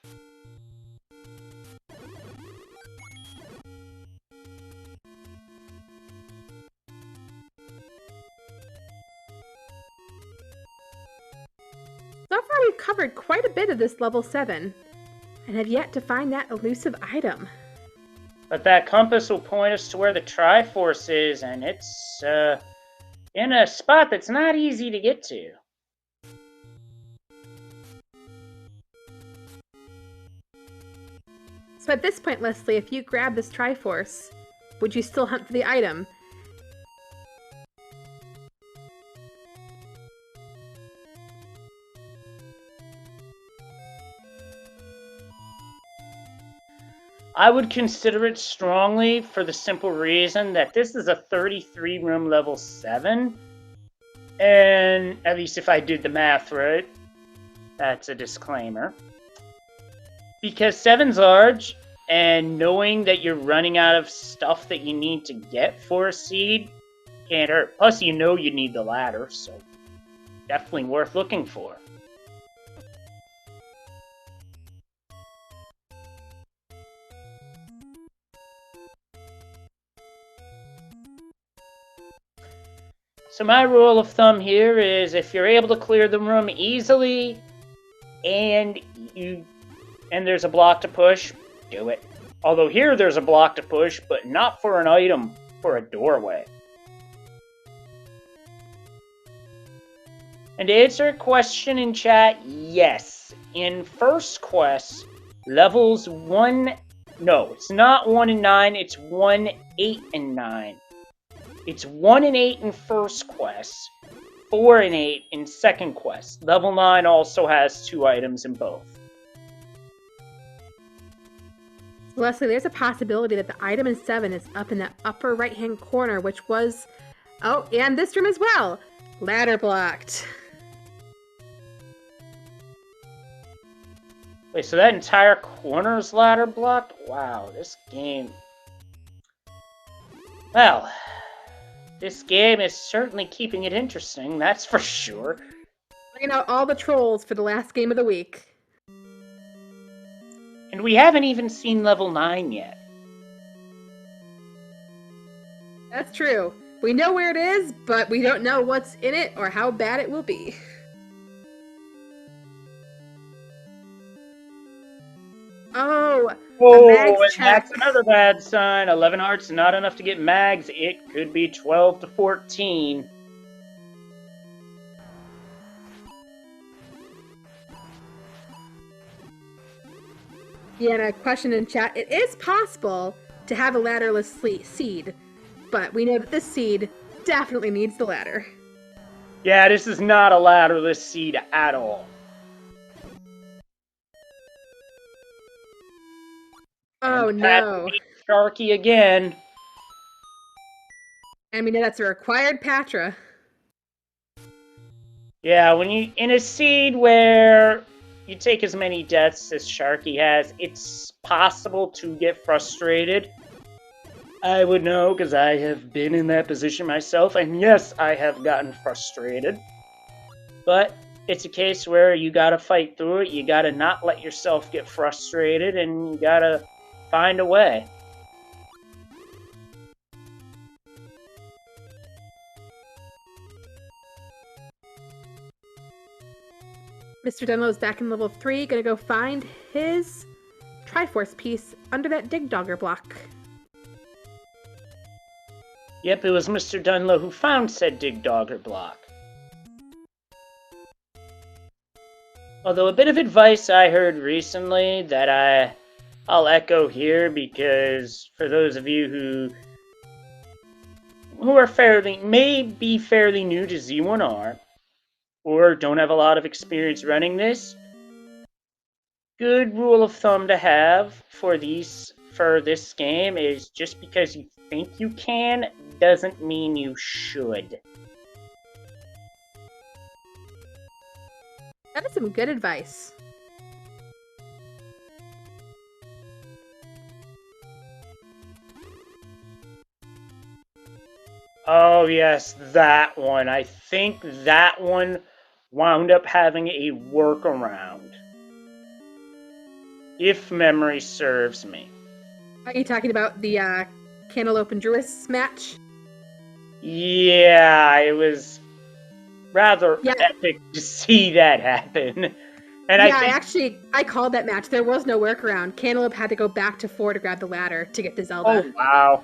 So far we've covered quite a bit of this level 7, and have yet to find that elusive item. But that compass will point us to where the Triforce is, and it's in a spot that's not easy to get to. So at this point, Leslie, if you grab this Triforce, would you still hunt for the item? I would consider it strongly for the simple reason that this is a 33 room level 7. And at least if I did the math right, that's a disclaimer. Because 7's large, and knowing that you're running out of stuff that you need to get for a seed can't hurt. Plus, you know you need the ladder, so definitely worth looking for. So my rule of thumb here is if you're able to clear the room easily and there's a block to push, do it. Although here there's a block to push, but not for an item, for a doorway. And to answer a question in chat, yes. In first quest, levels 1... No, it's not 1 and 9, it's 1, 8, and 9. It's 1 and 8 in first quest, 4 and 8 in second quest. Level 9 also has 2 items in both. Leslie, there's a possibility that the item in 7 is up in the upper right-hand corner, which was... Oh, and this room as well! Ladder blocked. Wait, so that entire corner is ladder blocked? Wow, this game... Well... This game is certainly keeping it interesting, that's for sure. Bringing out all the trolls for the last game of the week. And we haven't even seen level 9 yet. That's true. We know where it is, but we don't know what's in it or how bad it will be. Oh, and that's another bad sign. 11 hearts, not enough to get mags. It could be 12 to 14. Yeah, and a question in chat. It is possible to have a ladderless seed, but we know that this seed definitely needs the ladder. Yeah, this is not a ladderless seed at all. Oh no. Sharky again. And we know that's a required Patra. Yeah, when you in a seed where you take as many deaths as Sharky has, it's possible to get frustrated. I would know because I have been in that position myself, and yes, I have gotten frustrated. But it's a case where you gotta fight through it, you gotta not let yourself get frustrated, and you gotta find a way. MrDunlo's back in level 3, gonna go find his Triforce piece under that Dig Dogger block. Yep, it was Mr. Dunlo who found said Dig Dogger block. Although a bit of advice I heard recently that I'll echo here, because for those of you who are may be fairly new to Z1R or don't have a lot of experience running this, good rule of thumb to have for this game is just because you think you can doesn't mean you should. That is some good advice. Oh yes, that one. I think that one wound up having a workaround, if memory serves me. Are you talking about the Cantaloupe and Druis match? Yeah, it was rather epic to see that happen. And yeah, I called that match. There was no workaround. Cantaloupe had to go back to 4 to grab the ladder to get to Zelda. Oh, wow.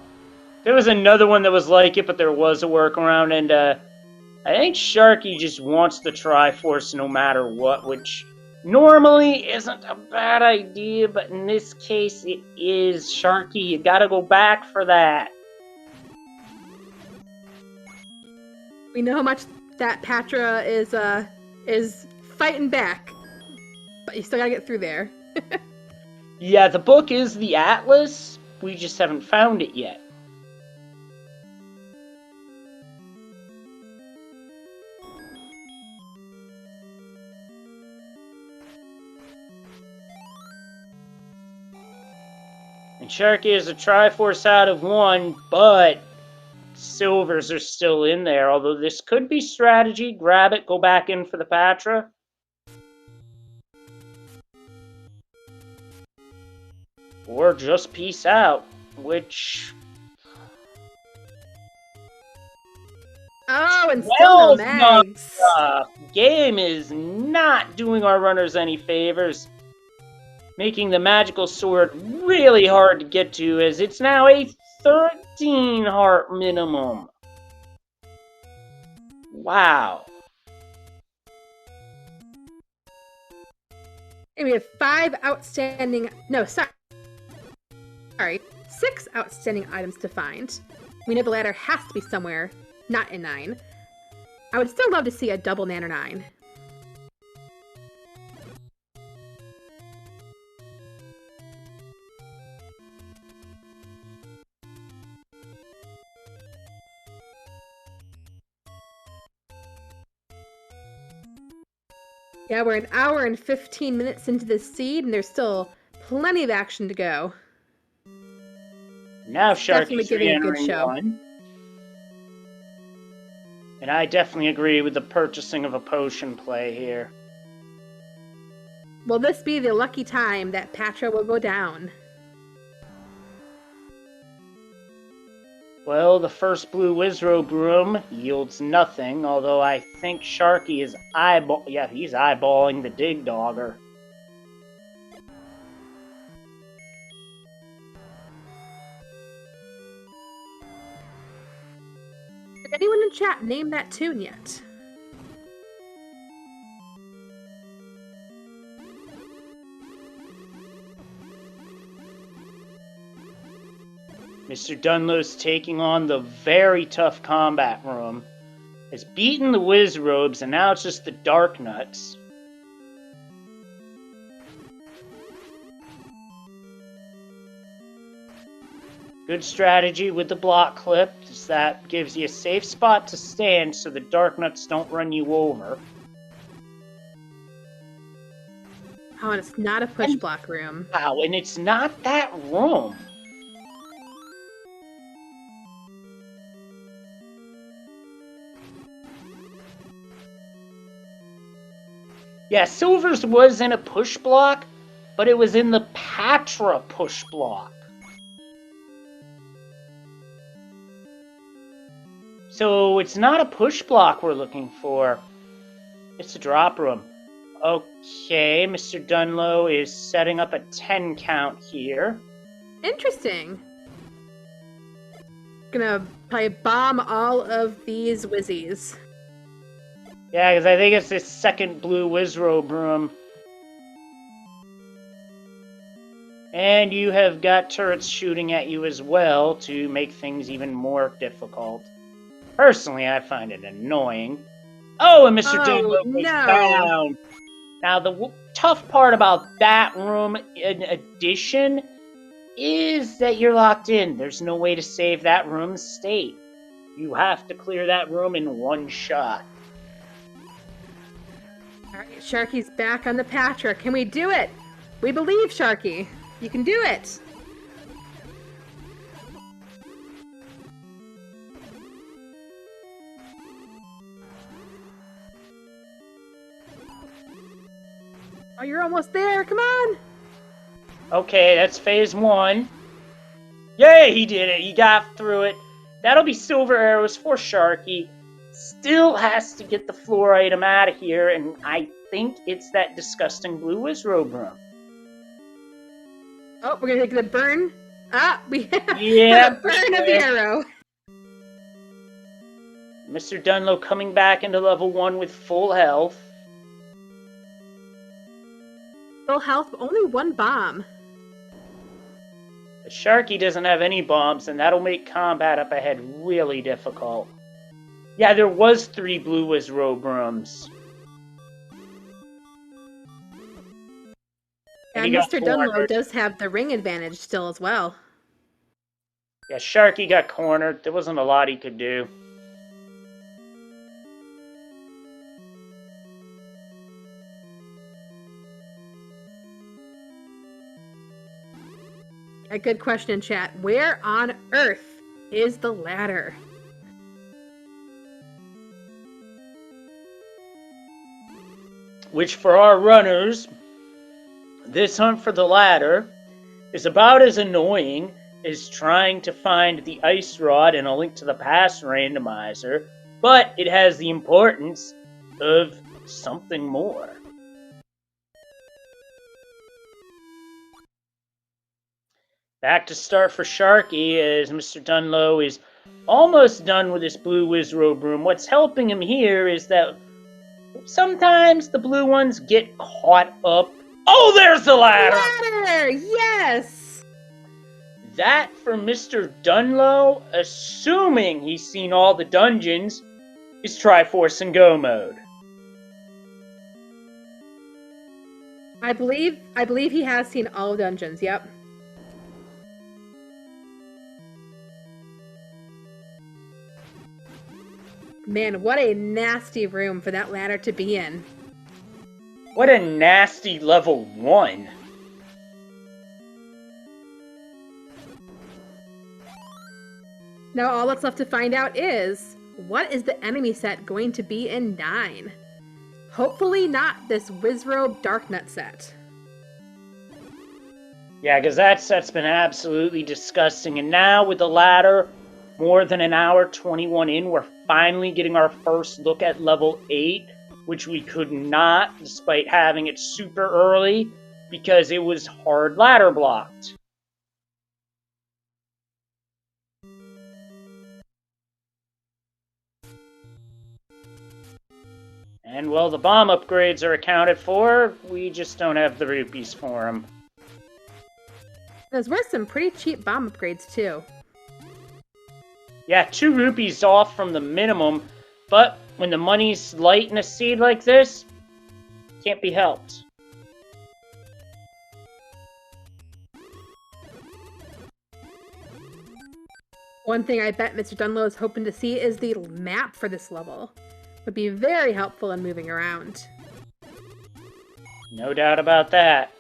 There was another one that was like it, but there was a workaround, and I think Sharky just wants the Triforce no matter what, which normally isn't a bad idea, but in this case it is. Sharky, you gotta go back for that. We know how much that Patra is fighting back, but you still gotta get through there. Yeah, the book is the Atlas. We just haven't found it yet. And Sharky is a Triforce out of 1, but silvers are still in there, although this could be strategy. Grab it, go back in for the Patra. Or just peace out, which... Oh, and still no mags. Game is not doing our runners any favors, making the magical sword really hard to get to, as it's now a 13 heart minimum. Wow. And we have 5 outstanding... No, sorry. 6 outstanding items to find. We know the ladder has to be somewhere, not in 9. I would still love to see a double Nanner 9. Yeah, we're an hour and 15 minutes into this seed, and there's still plenty of action to go. Now Sharky's re-entering one. And I definitely agree with the purchasing of a potion play here. Will this be the lucky time that Patra will go down? Well, the first blue Wizrobe room yields nothing, although I think Sharky is he's eyeballing the Dig Dogger. Did anyone in chat name that tune yet? MrDunlo's taking on the very tough combat room, has beaten the Wizrobes, and now it's just the Dark Nuts. Good strategy with the block clip, as that gives you a safe spot to stand so the Dark Nuts don't run you over. Oh, and it's not a push block room. Wow, and it's not that room. Yeah, Silver's was in a push block, but it was in the Patra push block. So it's not a push block we're looking for. It's a drop room. Okay, MrDunlo is setting up a 10 count here. Interesting. Gonna probably bomb all of these Wizzies. Yeah, because I think it's this second blue Wizrobe room And you have got turrets shooting at you as well to make things even more difficult. Personally, I find it annoying. Oh, and Mr. Oh, Dunlo goes no. down. Now, the tough part about that room, in addition, is that you're locked in. There's no way to save that room's state. You have to clear that room in one shot. All right, Sharky's back on the Patra. Can we do it? We believe, Sharky. You can do it. Oh, you're almost there. Come on. Okay, that's phase 1. Yay, he did it. He got through it. That'll be silver arrows for Sharky. Still has to get the floor item out of here, and I think it's that disgusting blue wizrobe room. Oh, we're gonna get the burn. We have Yep, a burn of the arrow. Mr. Dunlo coming back into level 1 with full health. Full health, but only one bomb. The Sharky doesn't have any bombs, and that'll make combat up ahead really difficult. Yeah, there was 3 blue wizrobe rooms. And Mr. Dunlo does have the ring advantage still as well. Yeah, Sharky got cornered. There wasn't a lot he could do. A good question in chat. Where on earth is the ladder? Which, for our runners, this hunt for the ladder is about as annoying as trying to find the ice rod in A Link to the Past randomizer, but it has the importance of something more. Back to start for Sharky as Mr. Dunlo is almost done with his blue wizrobe room. What's helping him here is that sometimes the blue ones get caught up. Oh, there's the ladder! Ladder! Yes! That for Mr. Dunlo, assuming he's seen all the dungeons, is Triforce and Go mode. I believe he has seen all dungeons, yep. Man, what a nasty room for that ladder to be in. What a nasty level 1. Now all that's left to find out is, what is the enemy set going to be in 9? Hopefully not this Wizrobe Darknut set. Yeah, because that set's been absolutely disgusting. And now with the ladder, more than an hour 21 in, we're finally getting our first look at level 8, which we could not, despite having it super early, because it was hard ladder blocked. And well, the bomb upgrades are accounted for, we just don't have the rupees for them. Those were some pretty cheap bomb upgrades too. Yeah, 2 rupees off from the minimum, but when the money's light in a seed like this, can't be helped. One thing I bet Mr. Dunlo is hoping to see is the map for this level. Would be very helpful in moving around. No doubt about that.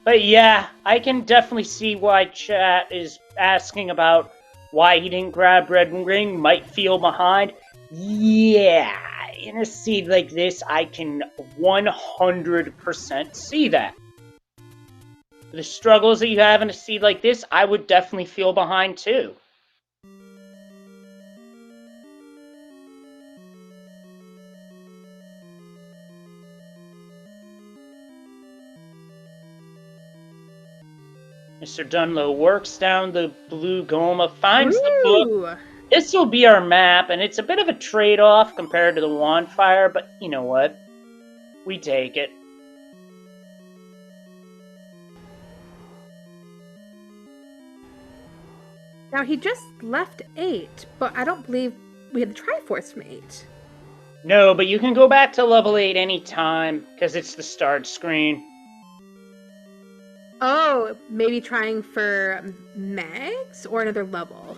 But yeah, I can definitely see why chat is asking about why he didn't grab Red Ring, might feel behind. Yeah, in a seed like this, I can 100% see that. The struggles that you have in a seed like this, I would definitely feel behind too. Mr. Dunlo works down the blue Goma, finds the book. This will be our map, and it's a bit of a trade-off compared to the Wandfire, but you know what? We take it. Now, he just left 8, but I don't believe we had the Triforce from 8. No, but you can go back to level 8 anytime, because it's the start screen. Oh, maybe trying for Mags or another level?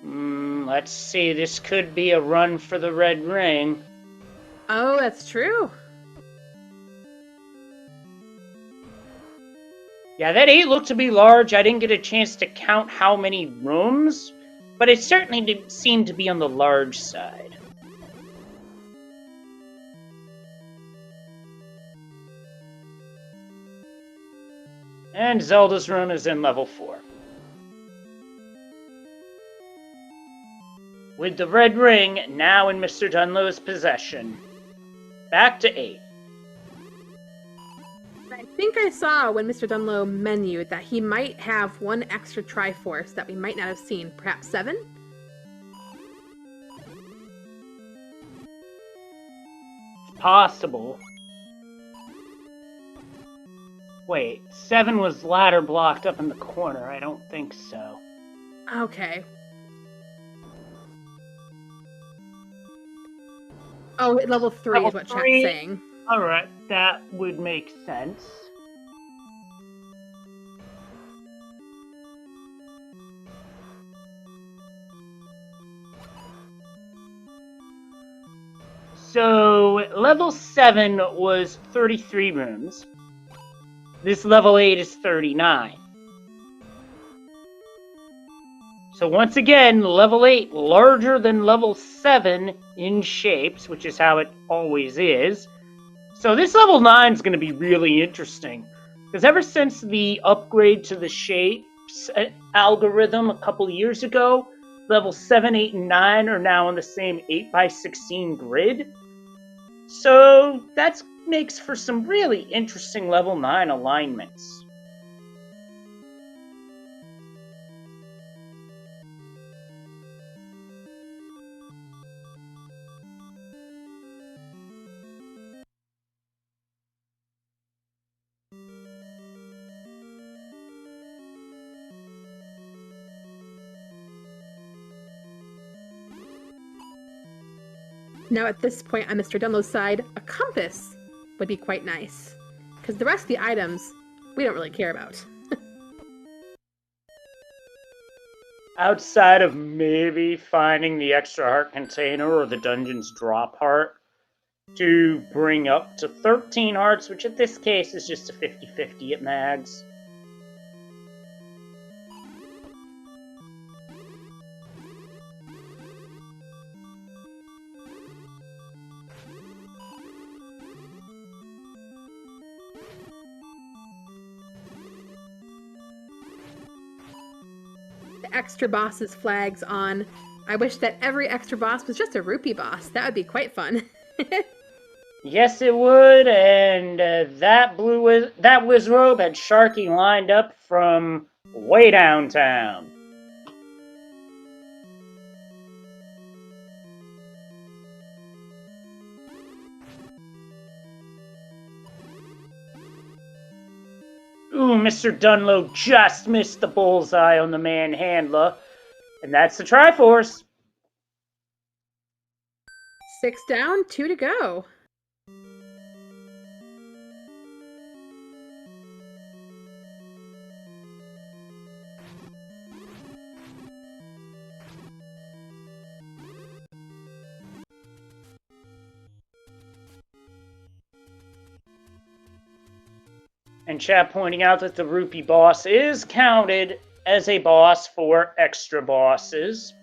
Let's see, this could be a run for the red ring. Oh, that's true. Yeah, that 8 looked to be large. I didn't get a chance to count how many rooms, but it certainly seemed to be on the large side. And Zelda's run is in level 4. With the red ring now in Mr. Dunlo's possession. Back to 8. I think I saw when Mr. Dunlo menued that he might have one extra Triforce that we might not have seen. Perhaps 7? It's possible. Wait, 7 was ladder blocked up in the corner. I don't think so. Okay. Oh, level 3 Level is what 3? chat's saying. Alright, that would make sense. So, level 7 was 33 rooms. This level 8 is 39. So once again, level 8 larger than level 7 in shapes, which is how it always is. So this level 9 is going to be really interesting. Because ever since the upgrade to the shapes algorithm a couple years ago, level 7, 8, and 9 are now on the same 8x16 grid. So that makes for some really interesting level 9 alignments. Now, at this point on Mr. Dunlo's side, a compass would be quite nice. Because the rest of the items, we don't really care about. Outside of maybe finding the extra heart container or the dungeon's drop heart to bring up to 13 hearts, which in this case is just a 50-50 at mags. The extra boss's flags on. I wish that every extra boss was just a rupee boss. That would be quite fun. Yes, it would, and that Wizrobe had Sharky lined up from way downtown. Ooh, Mr. Dunlo just missed the bullseye on the manhandler, and that's the Triforce. 6 down, 2 to go. And chat pointing out that the rupee boss is counted as a boss for extra bosses.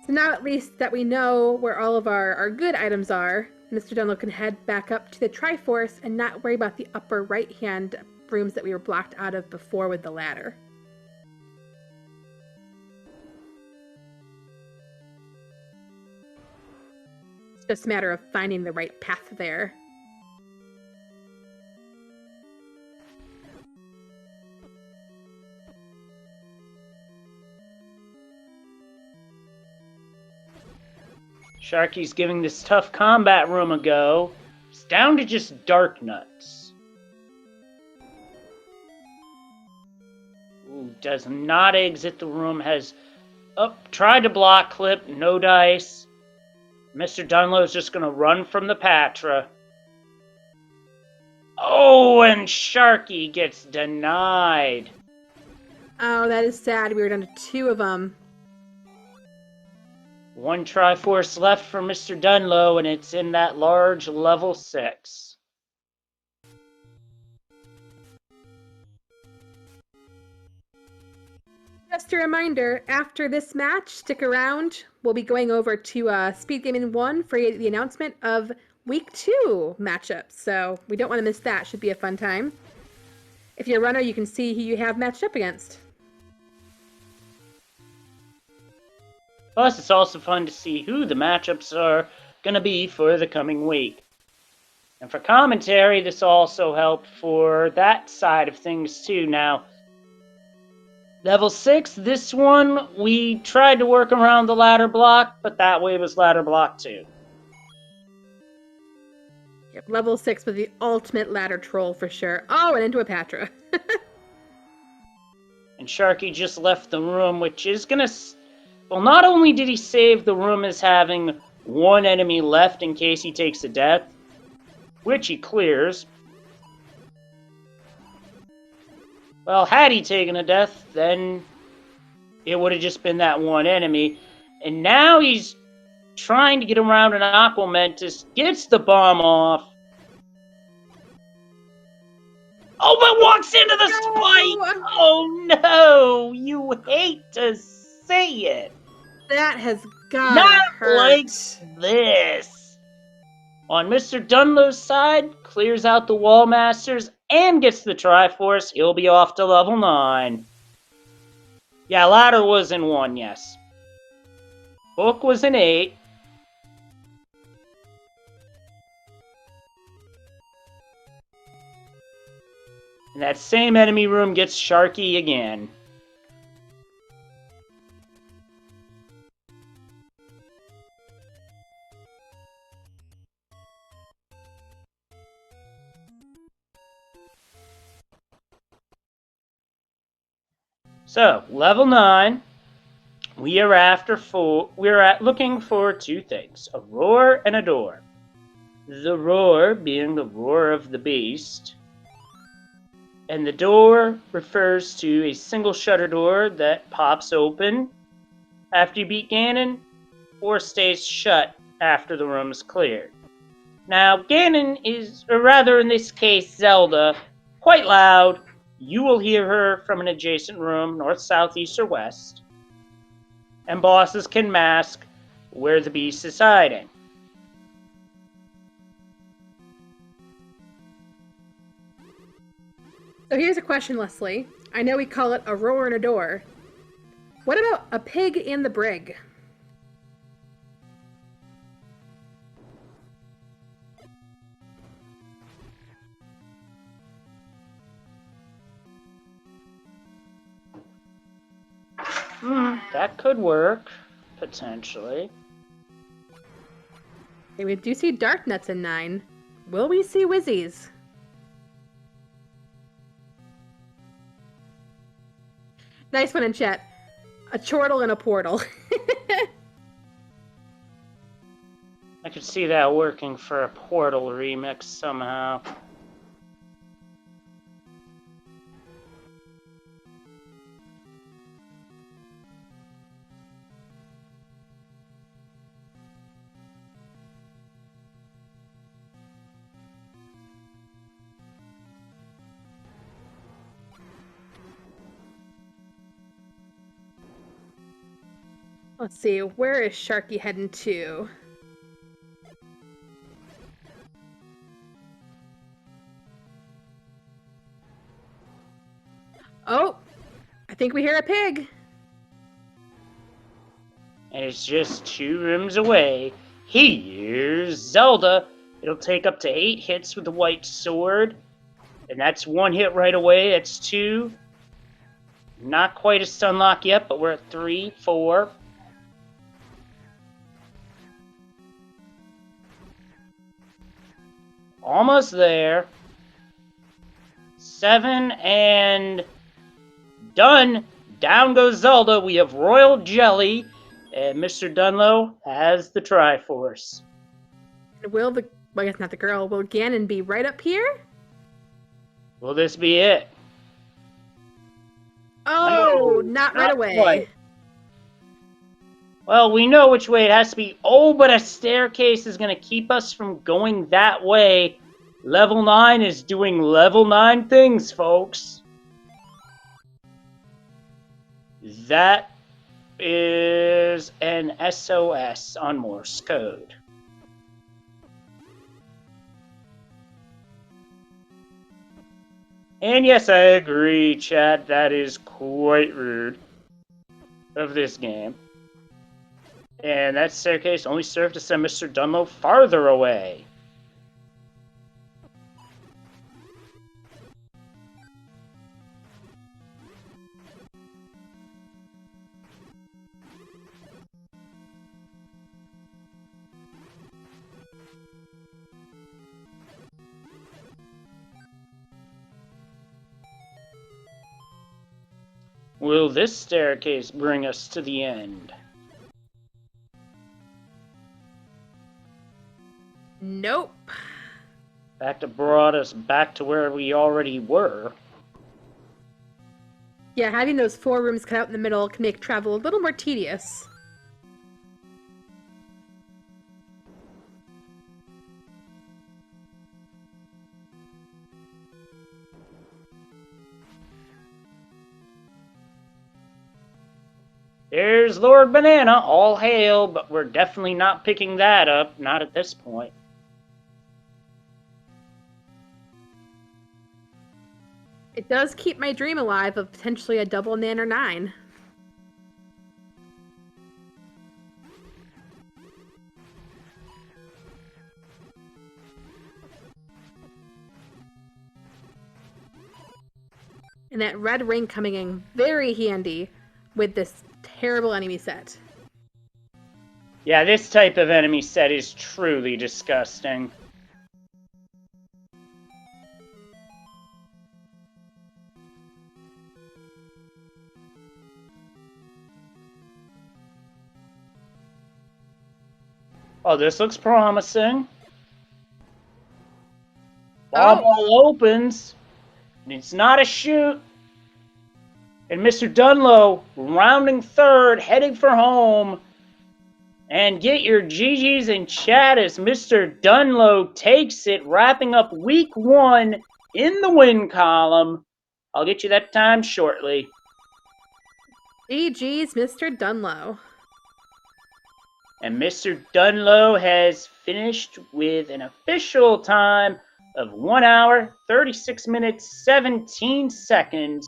So now at least that we know where all of our good items are, Mr. Dunlo can head back up to the Triforce and not worry about the upper right-hand rooms that we were blocked out of before with the ladder. It's just a matter of finding the right path there. Sharky's giving this tough combat room a go. It's down to just dark nuts. Ooh, does not exit the room. Has tried to block clip, no dice. MrDunlo is just going to run from the Patra. Oh, and Sharky gets denied. Oh, that is sad. We were down to 2 of them. One Triforce left for MrDunlo, and it's in that large level 6. Just a reminder, after this match, stick around. We'll be going over to SpeedGaming 1 for the announcement of Week 2 matchups. So we don't want to miss that. Should be a fun time. If you're a runner, you can see who you have matched up against. Plus, it's also fun to see who the matchups are going to be for the coming week. And for commentary, this also helped for that side of things too. Now, level 6, this one, we tried to work around the ladder block, but that way was ladder block 2. Yep, level 6 was the ultimate ladder troll for sure. Oh, and into a Patra. And Sharky just left the room, which is going to... Well, not only did he save the room as having one enemy left in case he takes a death, which he clears. Well, had he taken a death, then it would have just been that one enemy. And now he's trying to get around an Aquamentus, gets the bomb off. Oh, but walks into the spike! Oh no! You hate to say it. That has got Not hurt. like this. On MrDunlo's side, clears out the Wall Masters and gets the Triforce. He'll be off to level 9. Yeah, ladder was in 1, yes. Book was in 8. And that same enemy room gets Sharky again. So, level 9, we are looking for 2 things, a roar and a door. The roar being the roar of the beast, and the door refers to a single shutter door that pops open after you beat Ganon, or stays shut after the room is cleared. Now, Ganon is, or rather in this case Zelda, quite loud. You will hear her from an adjacent room, north, south, east, or west. And bosses can mask where the beast is hiding. So here's a question, Leslie. I know we call it a roar and a door. What about a pig in the brig? That could work, potentially. Okay, we do see dark nuts in 9. Will we see Wizzies? Nice one in chat. A chortle and a portal. I could see that working for a Portal remix somehow. Let's see, where is Sharky heading to? Oh, I think we hear a pig. And it's just 2 rooms away. Here's Zelda. It'll take up to 8 hits with the white sword. And that's 1 hit right away. That's 2. Not quite a stun lock yet, but we're at 3, 4. Almost there. 7 and done. Down goes Zelda. We have Royal Jelly, and MrDunlo has the Triforce. Will the, well, I guess not the girl, will Ganon be right up here? Will this be it? Oh, No, not right not away. quite. Well, we know which way it has to be. Oh, but a staircase is going to keep us from going that way. Level 9 is doing level 9 things, folks. That is an SOS on Morse code. And yes, I agree, chat, that is quite rude of this game. And that staircase only served to send MrDunlo farther away. Will this staircase bring us to the end? Nope. That brought us back to where we already were. Yeah, having those 4 rooms cut out in the middle can make travel a little more tedious. There's Lord Banana, all hail, but we're definitely not picking that up, not at this point. It does keep my dream alive of potentially a double Nan or 9. And that red ring coming in very handy with this terrible enemy set. Yeah, this type of enemy set is truly disgusting. Oh, this looks promising. Ball opens. And it's not a shoot. And MrDunlo rounding third, heading for home. And get your GGs in chat as MrDunlo takes it, wrapping up week 1 in the win column. I'll get you that time shortly. GG's MrDunlo. And MrDunlo has finished with an official time of 1 hour, 36 minutes, 17 seconds.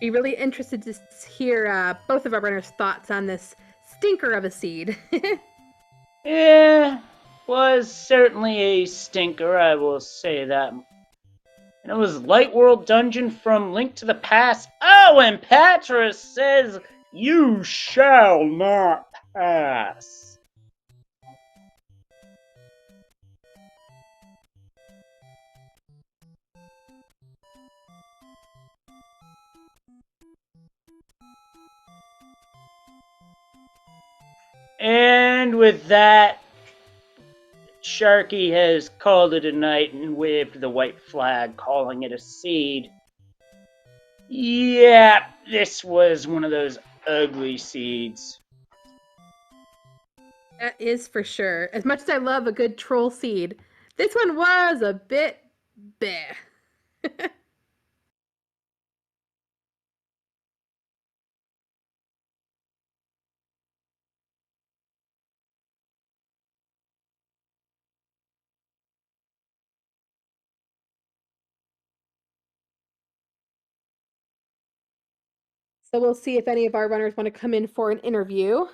Be really interested to hear both of our runners' thoughts on this stinker of a seed. Yeah, was certainly a stinker, I will say that. And it was Light World Dungeon from Link to the Past. Oh, and Patra says, "You shall not pass." And with that, Sharky has called it a night and waved the white flag, calling it a seed. Yeah, this was one of those ugly seeds. That is for sure. As much as I love a good troll seed, this one was a bit bleh. So we'll see if any of our runners want to come in for an interview.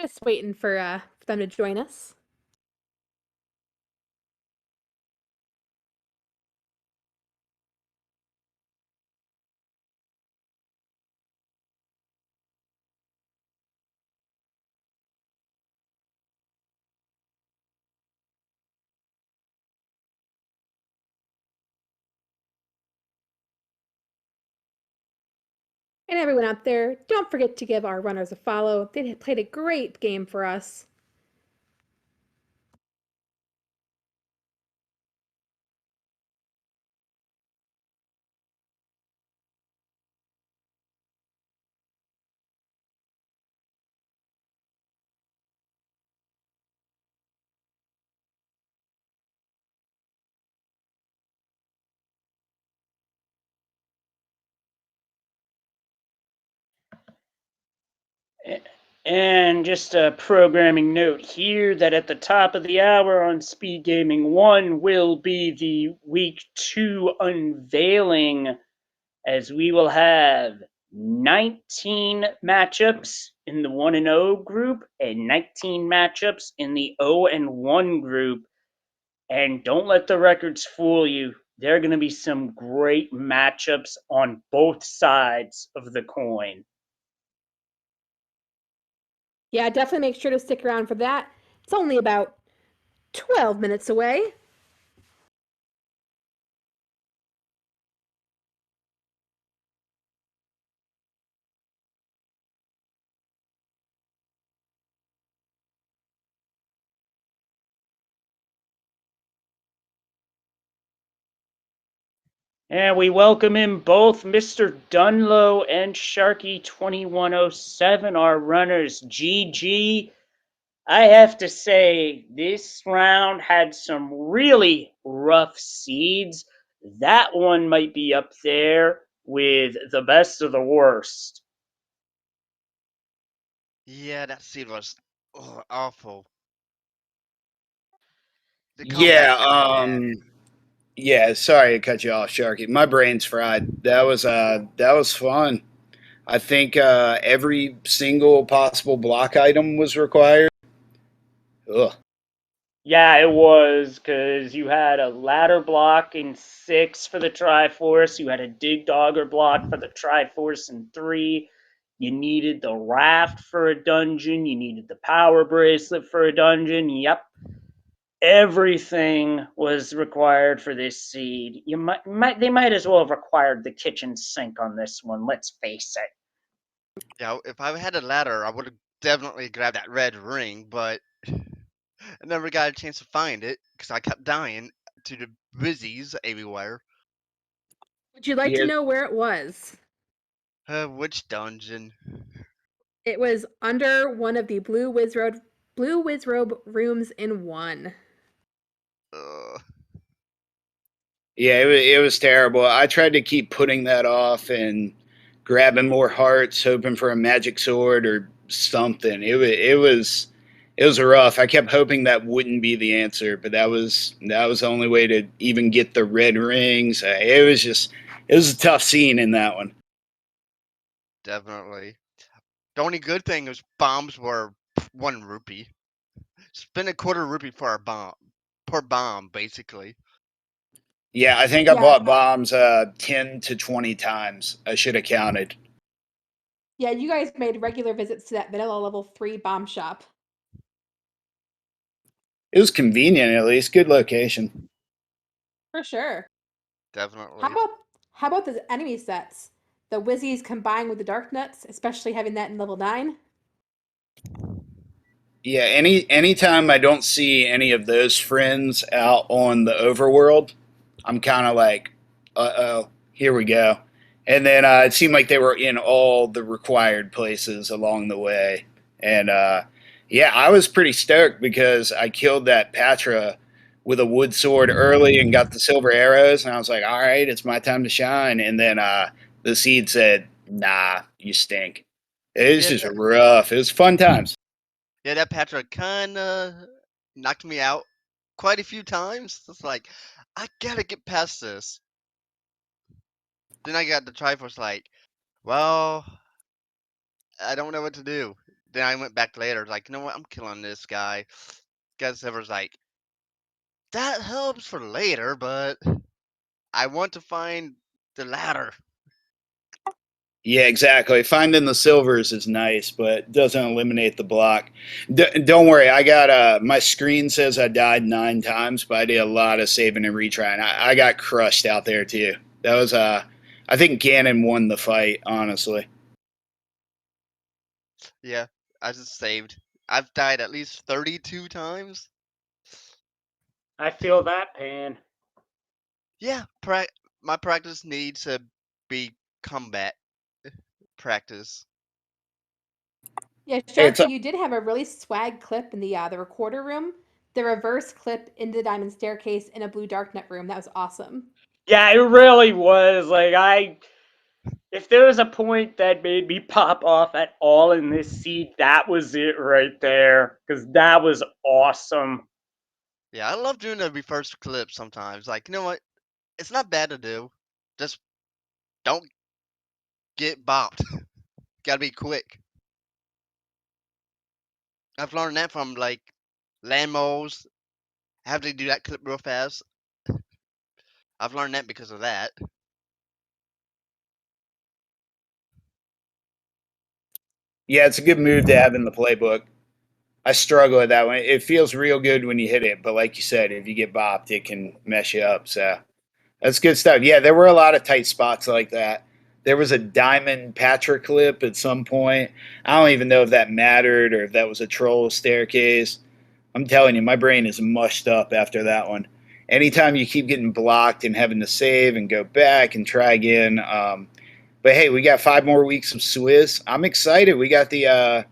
Just waiting for them to join us. And everyone out there, don't forget to give our runners a follow. They played a great game for us. And just a programming note here that at the top of the hour on Speed Gaming 1 will be the week 2 unveiling, as we will have 19 matchups in the 1 and 0 group and 19 matchups in the 0 and 1 group. And don't let the records fool you. There are going to be some great matchups on both sides of the coin. Yeah, definitely make sure to stick around for that. It's only about 12 minutes away. And we welcome in both MrDunlo and Sharky2107, our runners. GG. I have to say, this round had some really rough seeds. That one might be up there with the best of the worst. Yeah, that seed was awful. The combat Yeah, was bad. yeah, sorry to cut you off, Sharky. My brain's fried. That was fun. I think every single possible block item was required. Ugh. Yeah, it was, because you had a ladder block in 6 for the Triforce. You had a dig dogger block for the Triforce in 3. You needed the raft for a dungeon. You needed the power bracelet for a dungeon. Yep. Everything was required for this seed. They might as well have required the kitchen sink on this one, let's face it. Yeah, if I had a ladder, I would have definitely grabbed that red ring, but I never got a chance to find it because I kept dying to the Wizzies everywhere. Would you like to Yeah, know where it was? Which dungeon? It was under one of the Blue Wizrobe rooms in 1. Uh, yeah, it was terrible. I tried to keep putting that off and grabbing more hearts, hoping for a magic sword or something. It was rough. I kept hoping that wouldn't be the answer, but that was the only way to even get the red rings. It was a tough scene in that one. definitely. The only good thing is bombs were 1 rupee. Spend a quarter rupee for a bomb, per bomb, basically. Yeah, I think I Yeah, bought bombs 10 to 20 times. I should have counted. yeah, you guys made regular visits to that vanilla level 3 bomb shop. It was convenient, at least. Good location. For sure. How Definitely. about how about the enemy sets? The Wizzies combined with the Dark Nuts, especially having that in level 9. Yeah, anytime I don't see any of those friends out on the overworld, I'm kind of like, uh-oh, here we go. And then it seemed like they were in all the required places along the way. And yeah, I was pretty stoked because I killed that Patra with a wood sword early and got the silver arrows. And I was like, all right, it's my time to shine. And then the seed said, nah, you stink. It was Yeah, just rough. It was fun times. yeah, that Patra kinda knocked me out quite a few times. It's like, I gotta get past this. Then I got the Triforce like, well, I don't know what to do. then I went back later, like, you know what? I'm killing this guy. Guys, was like, that helps for later, but I want to find the ladder. Yeah, exactly. Finding the silvers is nice, but doesn't eliminate the block. Don't worry, I got my screen says I died 9 times, but I did a lot of saving and retrying. I got crushed out there too. That was I think Ganon won the fight, honestly. Yeah, I just saved. I've died at least 32 times. I feel that pain. Yeah, my practice needs to be combat practice. Yeah, It's Sharky, you did have a really swag clip in the recorder room. The reverse clip into the diamond staircase in a blue darknet room. That was awesome. Yeah, it really was. If there was a point that made me pop off at all in this seed, that was it right there. Because that was awesome. Yeah, I love doing the reverse clip sometimes. Like, you know what? It's not bad to do. Just don't get bopped. Gotta be quick. I've learned that from like Lamos. I have to do that clip real fast. I've learned that because of that. Yeah, it's a good move to have in the playbook. I struggle with that one. It feels real good when you hit it, but like you said, if you get bopped, it can mess you up. So that's good stuff. Yeah, there were a lot of tight spots like that. There was a diamond Patrick clip at some point. I don't even know if that mattered or if that was a troll staircase. I'm telling you, my brain is mushed up after that one. Anytime you keep getting blocked and having to save and go back and try again. But hey, we got 5 more weeks of Swiss. I'm excited. We got the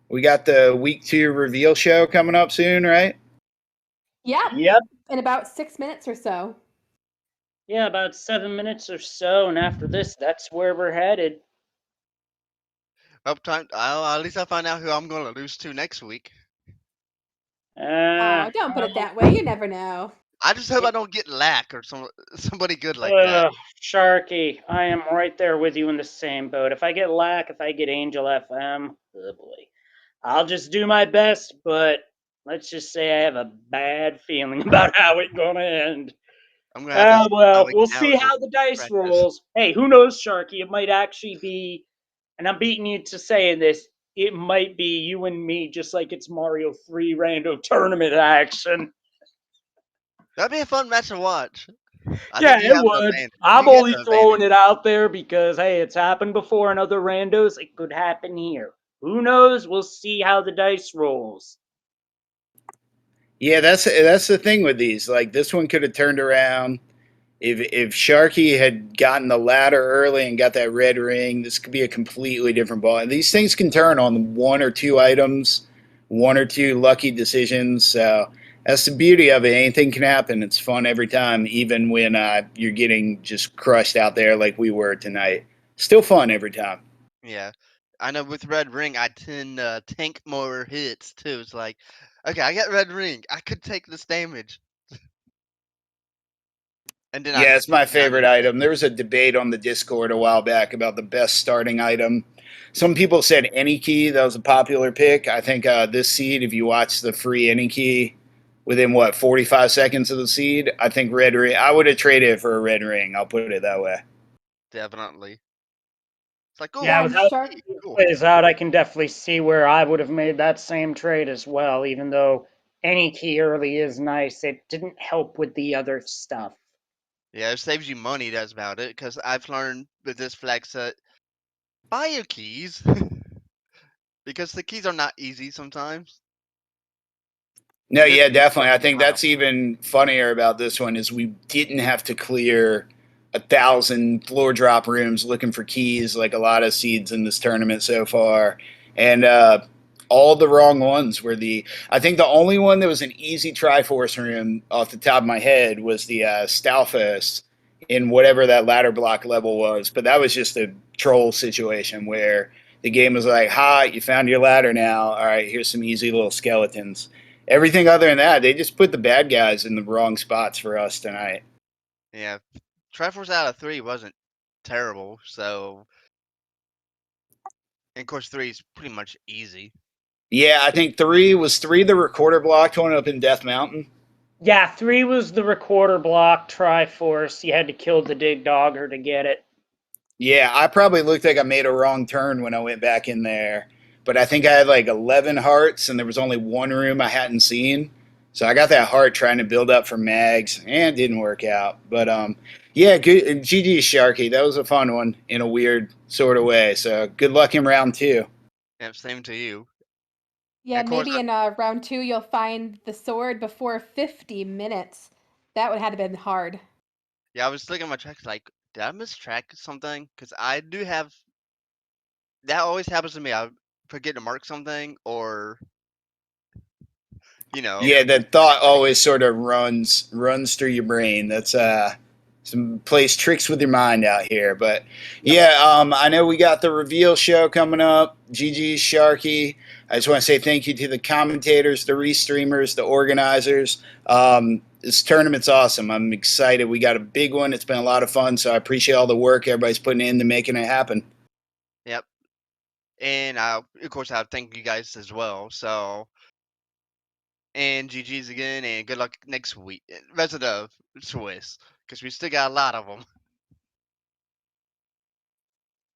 week 2 reveal show coming up soon, right? Yeah, Yep. in about 6 minutes or so. Yeah, about 7 minutes or so, and after this, that's where we're headed. At least I find out who I'm going to lose to next week. Oh, don't put it that way. You never know. I just hope I don't get Lack or somebody good like that. Sharky, I am right there with you in the same boat. If I get Lack, if I get Angel FM, oh boy. I'll just do my best, but let's just say I have a bad feeling about how it's gonna end. I'm gonna have to Well, my we'll see account how the dice practice. rolls. Hey, who knows, Sharky? It might actually be, and I'm beating you to saying this, it might be you and me, just like it's Mario 3 rando tournament action. That'd be a fun match to watch. I Yeah, think you it have the would. advantage. I'm You get only the advantage. throwing it out there because, hey, it's happened before in other randos. It could happen here. Who knows? We'll see how the dice rolls. Yeah, that's the thing with these. Like this one could have turned around. If Sharky had gotten the ladder early and got that red ring, this could be a completely different ball. And these things can turn on 1 or 2 items, 1 or 2 lucky decisions. So that's the beauty of it. Anything can happen. It's fun every time, even when you're getting just crushed out there like we were tonight. Still fun every time. Yeah. I know with Red Ring, I tend to tank more hits too. It's like, okay, I got Red Ring. I could take this damage. And then I Yeah, just it's my get down favorite instead. item. There was a debate on the Discord a while back about the best starting item. Some people said any key. That was a popular pick. I think this seed, if you watch the free any key within 45 seconds of the seed, I think red ring. I would have traded it for a red ring. I'll put it that way. Definitely. It's like, oh, Yeah, Yeah, and without Shark. the cool. plays out, I can definitely see where I would have made that same trade as well, even though any key early is nice. It didn't help with the other stuff. Yeah, it saves you money. That's about it. Because I've learned with this flag set, buy your keys. Because the keys are not easy sometimes. No, And this yeah, one definitely. shows I you think how. that's even funnier about this one is we didn't have to clear 1,000 floor drop rooms looking for keys like a lot of seeds in this tournament so far, and all the wrong ones were the. I think the only one that was an easy Triforce room off the top of my head was the Stalfos in whatever that ladder block level was, but that was just a troll situation where the game was like, "Ha, you found your ladder now. All right, here's some easy little skeletons." Everything other than that, they just put the bad guys in the wrong spots for us tonight. Yeah. Triforce out of 3 wasn't terrible. So, and course 3 is pretty much easy. Yeah, I think 3 was 3 the recorder blocked one up in Death Mountain. Yeah, 3 was the recorder block Triforce. You had to kill the Dig Dogger to get it. Yeah, I probably looked like I made a wrong turn when I went back in there. But I think I had like 11 hearts, and there was only one room I hadn't seen. So I got that heart trying to build up for mags, and it didn't work out. But yeah, good. GG Sharky, that was a fun one in a weird sort of way. So good luck in round 2. Yep, same to you. Yeah, Of course, maybe in round 2 you'll find the sword before 50 minutes. That would have been hard. Yeah, I was looking at my tracks like, did I miss track something? Because I do have. That always happens to me. I forget to mark something, or Yeah, that thought always sort of runs through your brain. That's some plays tricks with your mind out here. But yeah, I know we got the reveal show coming up. GG Sharky. I just want to say thank you to the commentators, the restreamers, the organizers. This tournament's awesome. I'm excited. We got a big one. It's been a lot of fun. So I appreciate all the work everybody's putting into making it happen. Yep. And of course, I thank you guys as well. So, and GG's again, and good luck next week. Rest of the Swiss, because we still got a lot of them.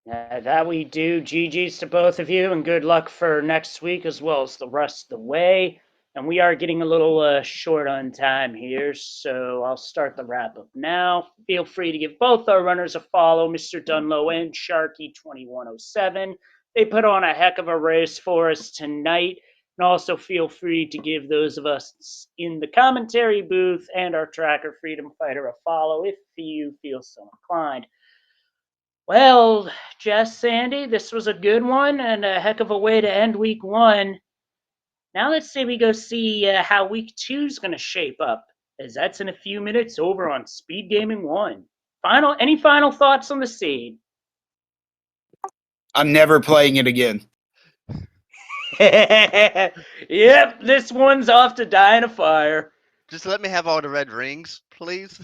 That we do. GG's to both of you, and good luck for next week as well as the rest of the way. And we are getting a little short on time here, so I'll start the wrap up now. Feel free to give both our runners a follow, MrDunlo and Sharky2107. They put on a heck of a race for us tonight. And also feel free to give those of us in the commentary booth and our tracker Freedom Fighter a follow if you feel so inclined. Well, Jess, Sandy, this was a good one and a heck of a way to end week 1. Now let's say we go see how week 2 is going to shape up, as that's in a few minutes over on Speed Gaming 1. Any final thoughts on the scene? I'm never playing it again. Yep, this one's off to die in a fire. Just let me have all the red rings, please.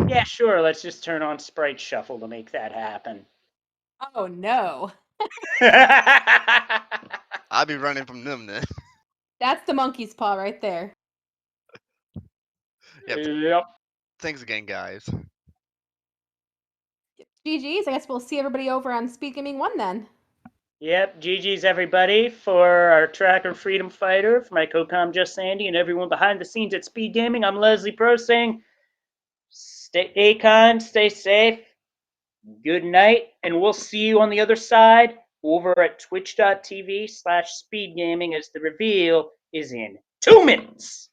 Yeah, sure. Let's just turn on Sprite Shuffle to make that happen. Oh no. I'll be running from them then. That's the monkey's paw right there. Yep. Thanks again, guys. GG's. I guess we'll see everybody over on Speed Gaming 1 then. Yep, GG's everybody for our tracker Freedom Fighter, for my co-com Just Sandy, and everyone behind the scenes at Speed Gaming. I'm Leslie Pro saying, stay kind, stay safe, good night, and we'll see you on the other side over at twitch.tv/speedgaming as the reveal is in 2 minutes.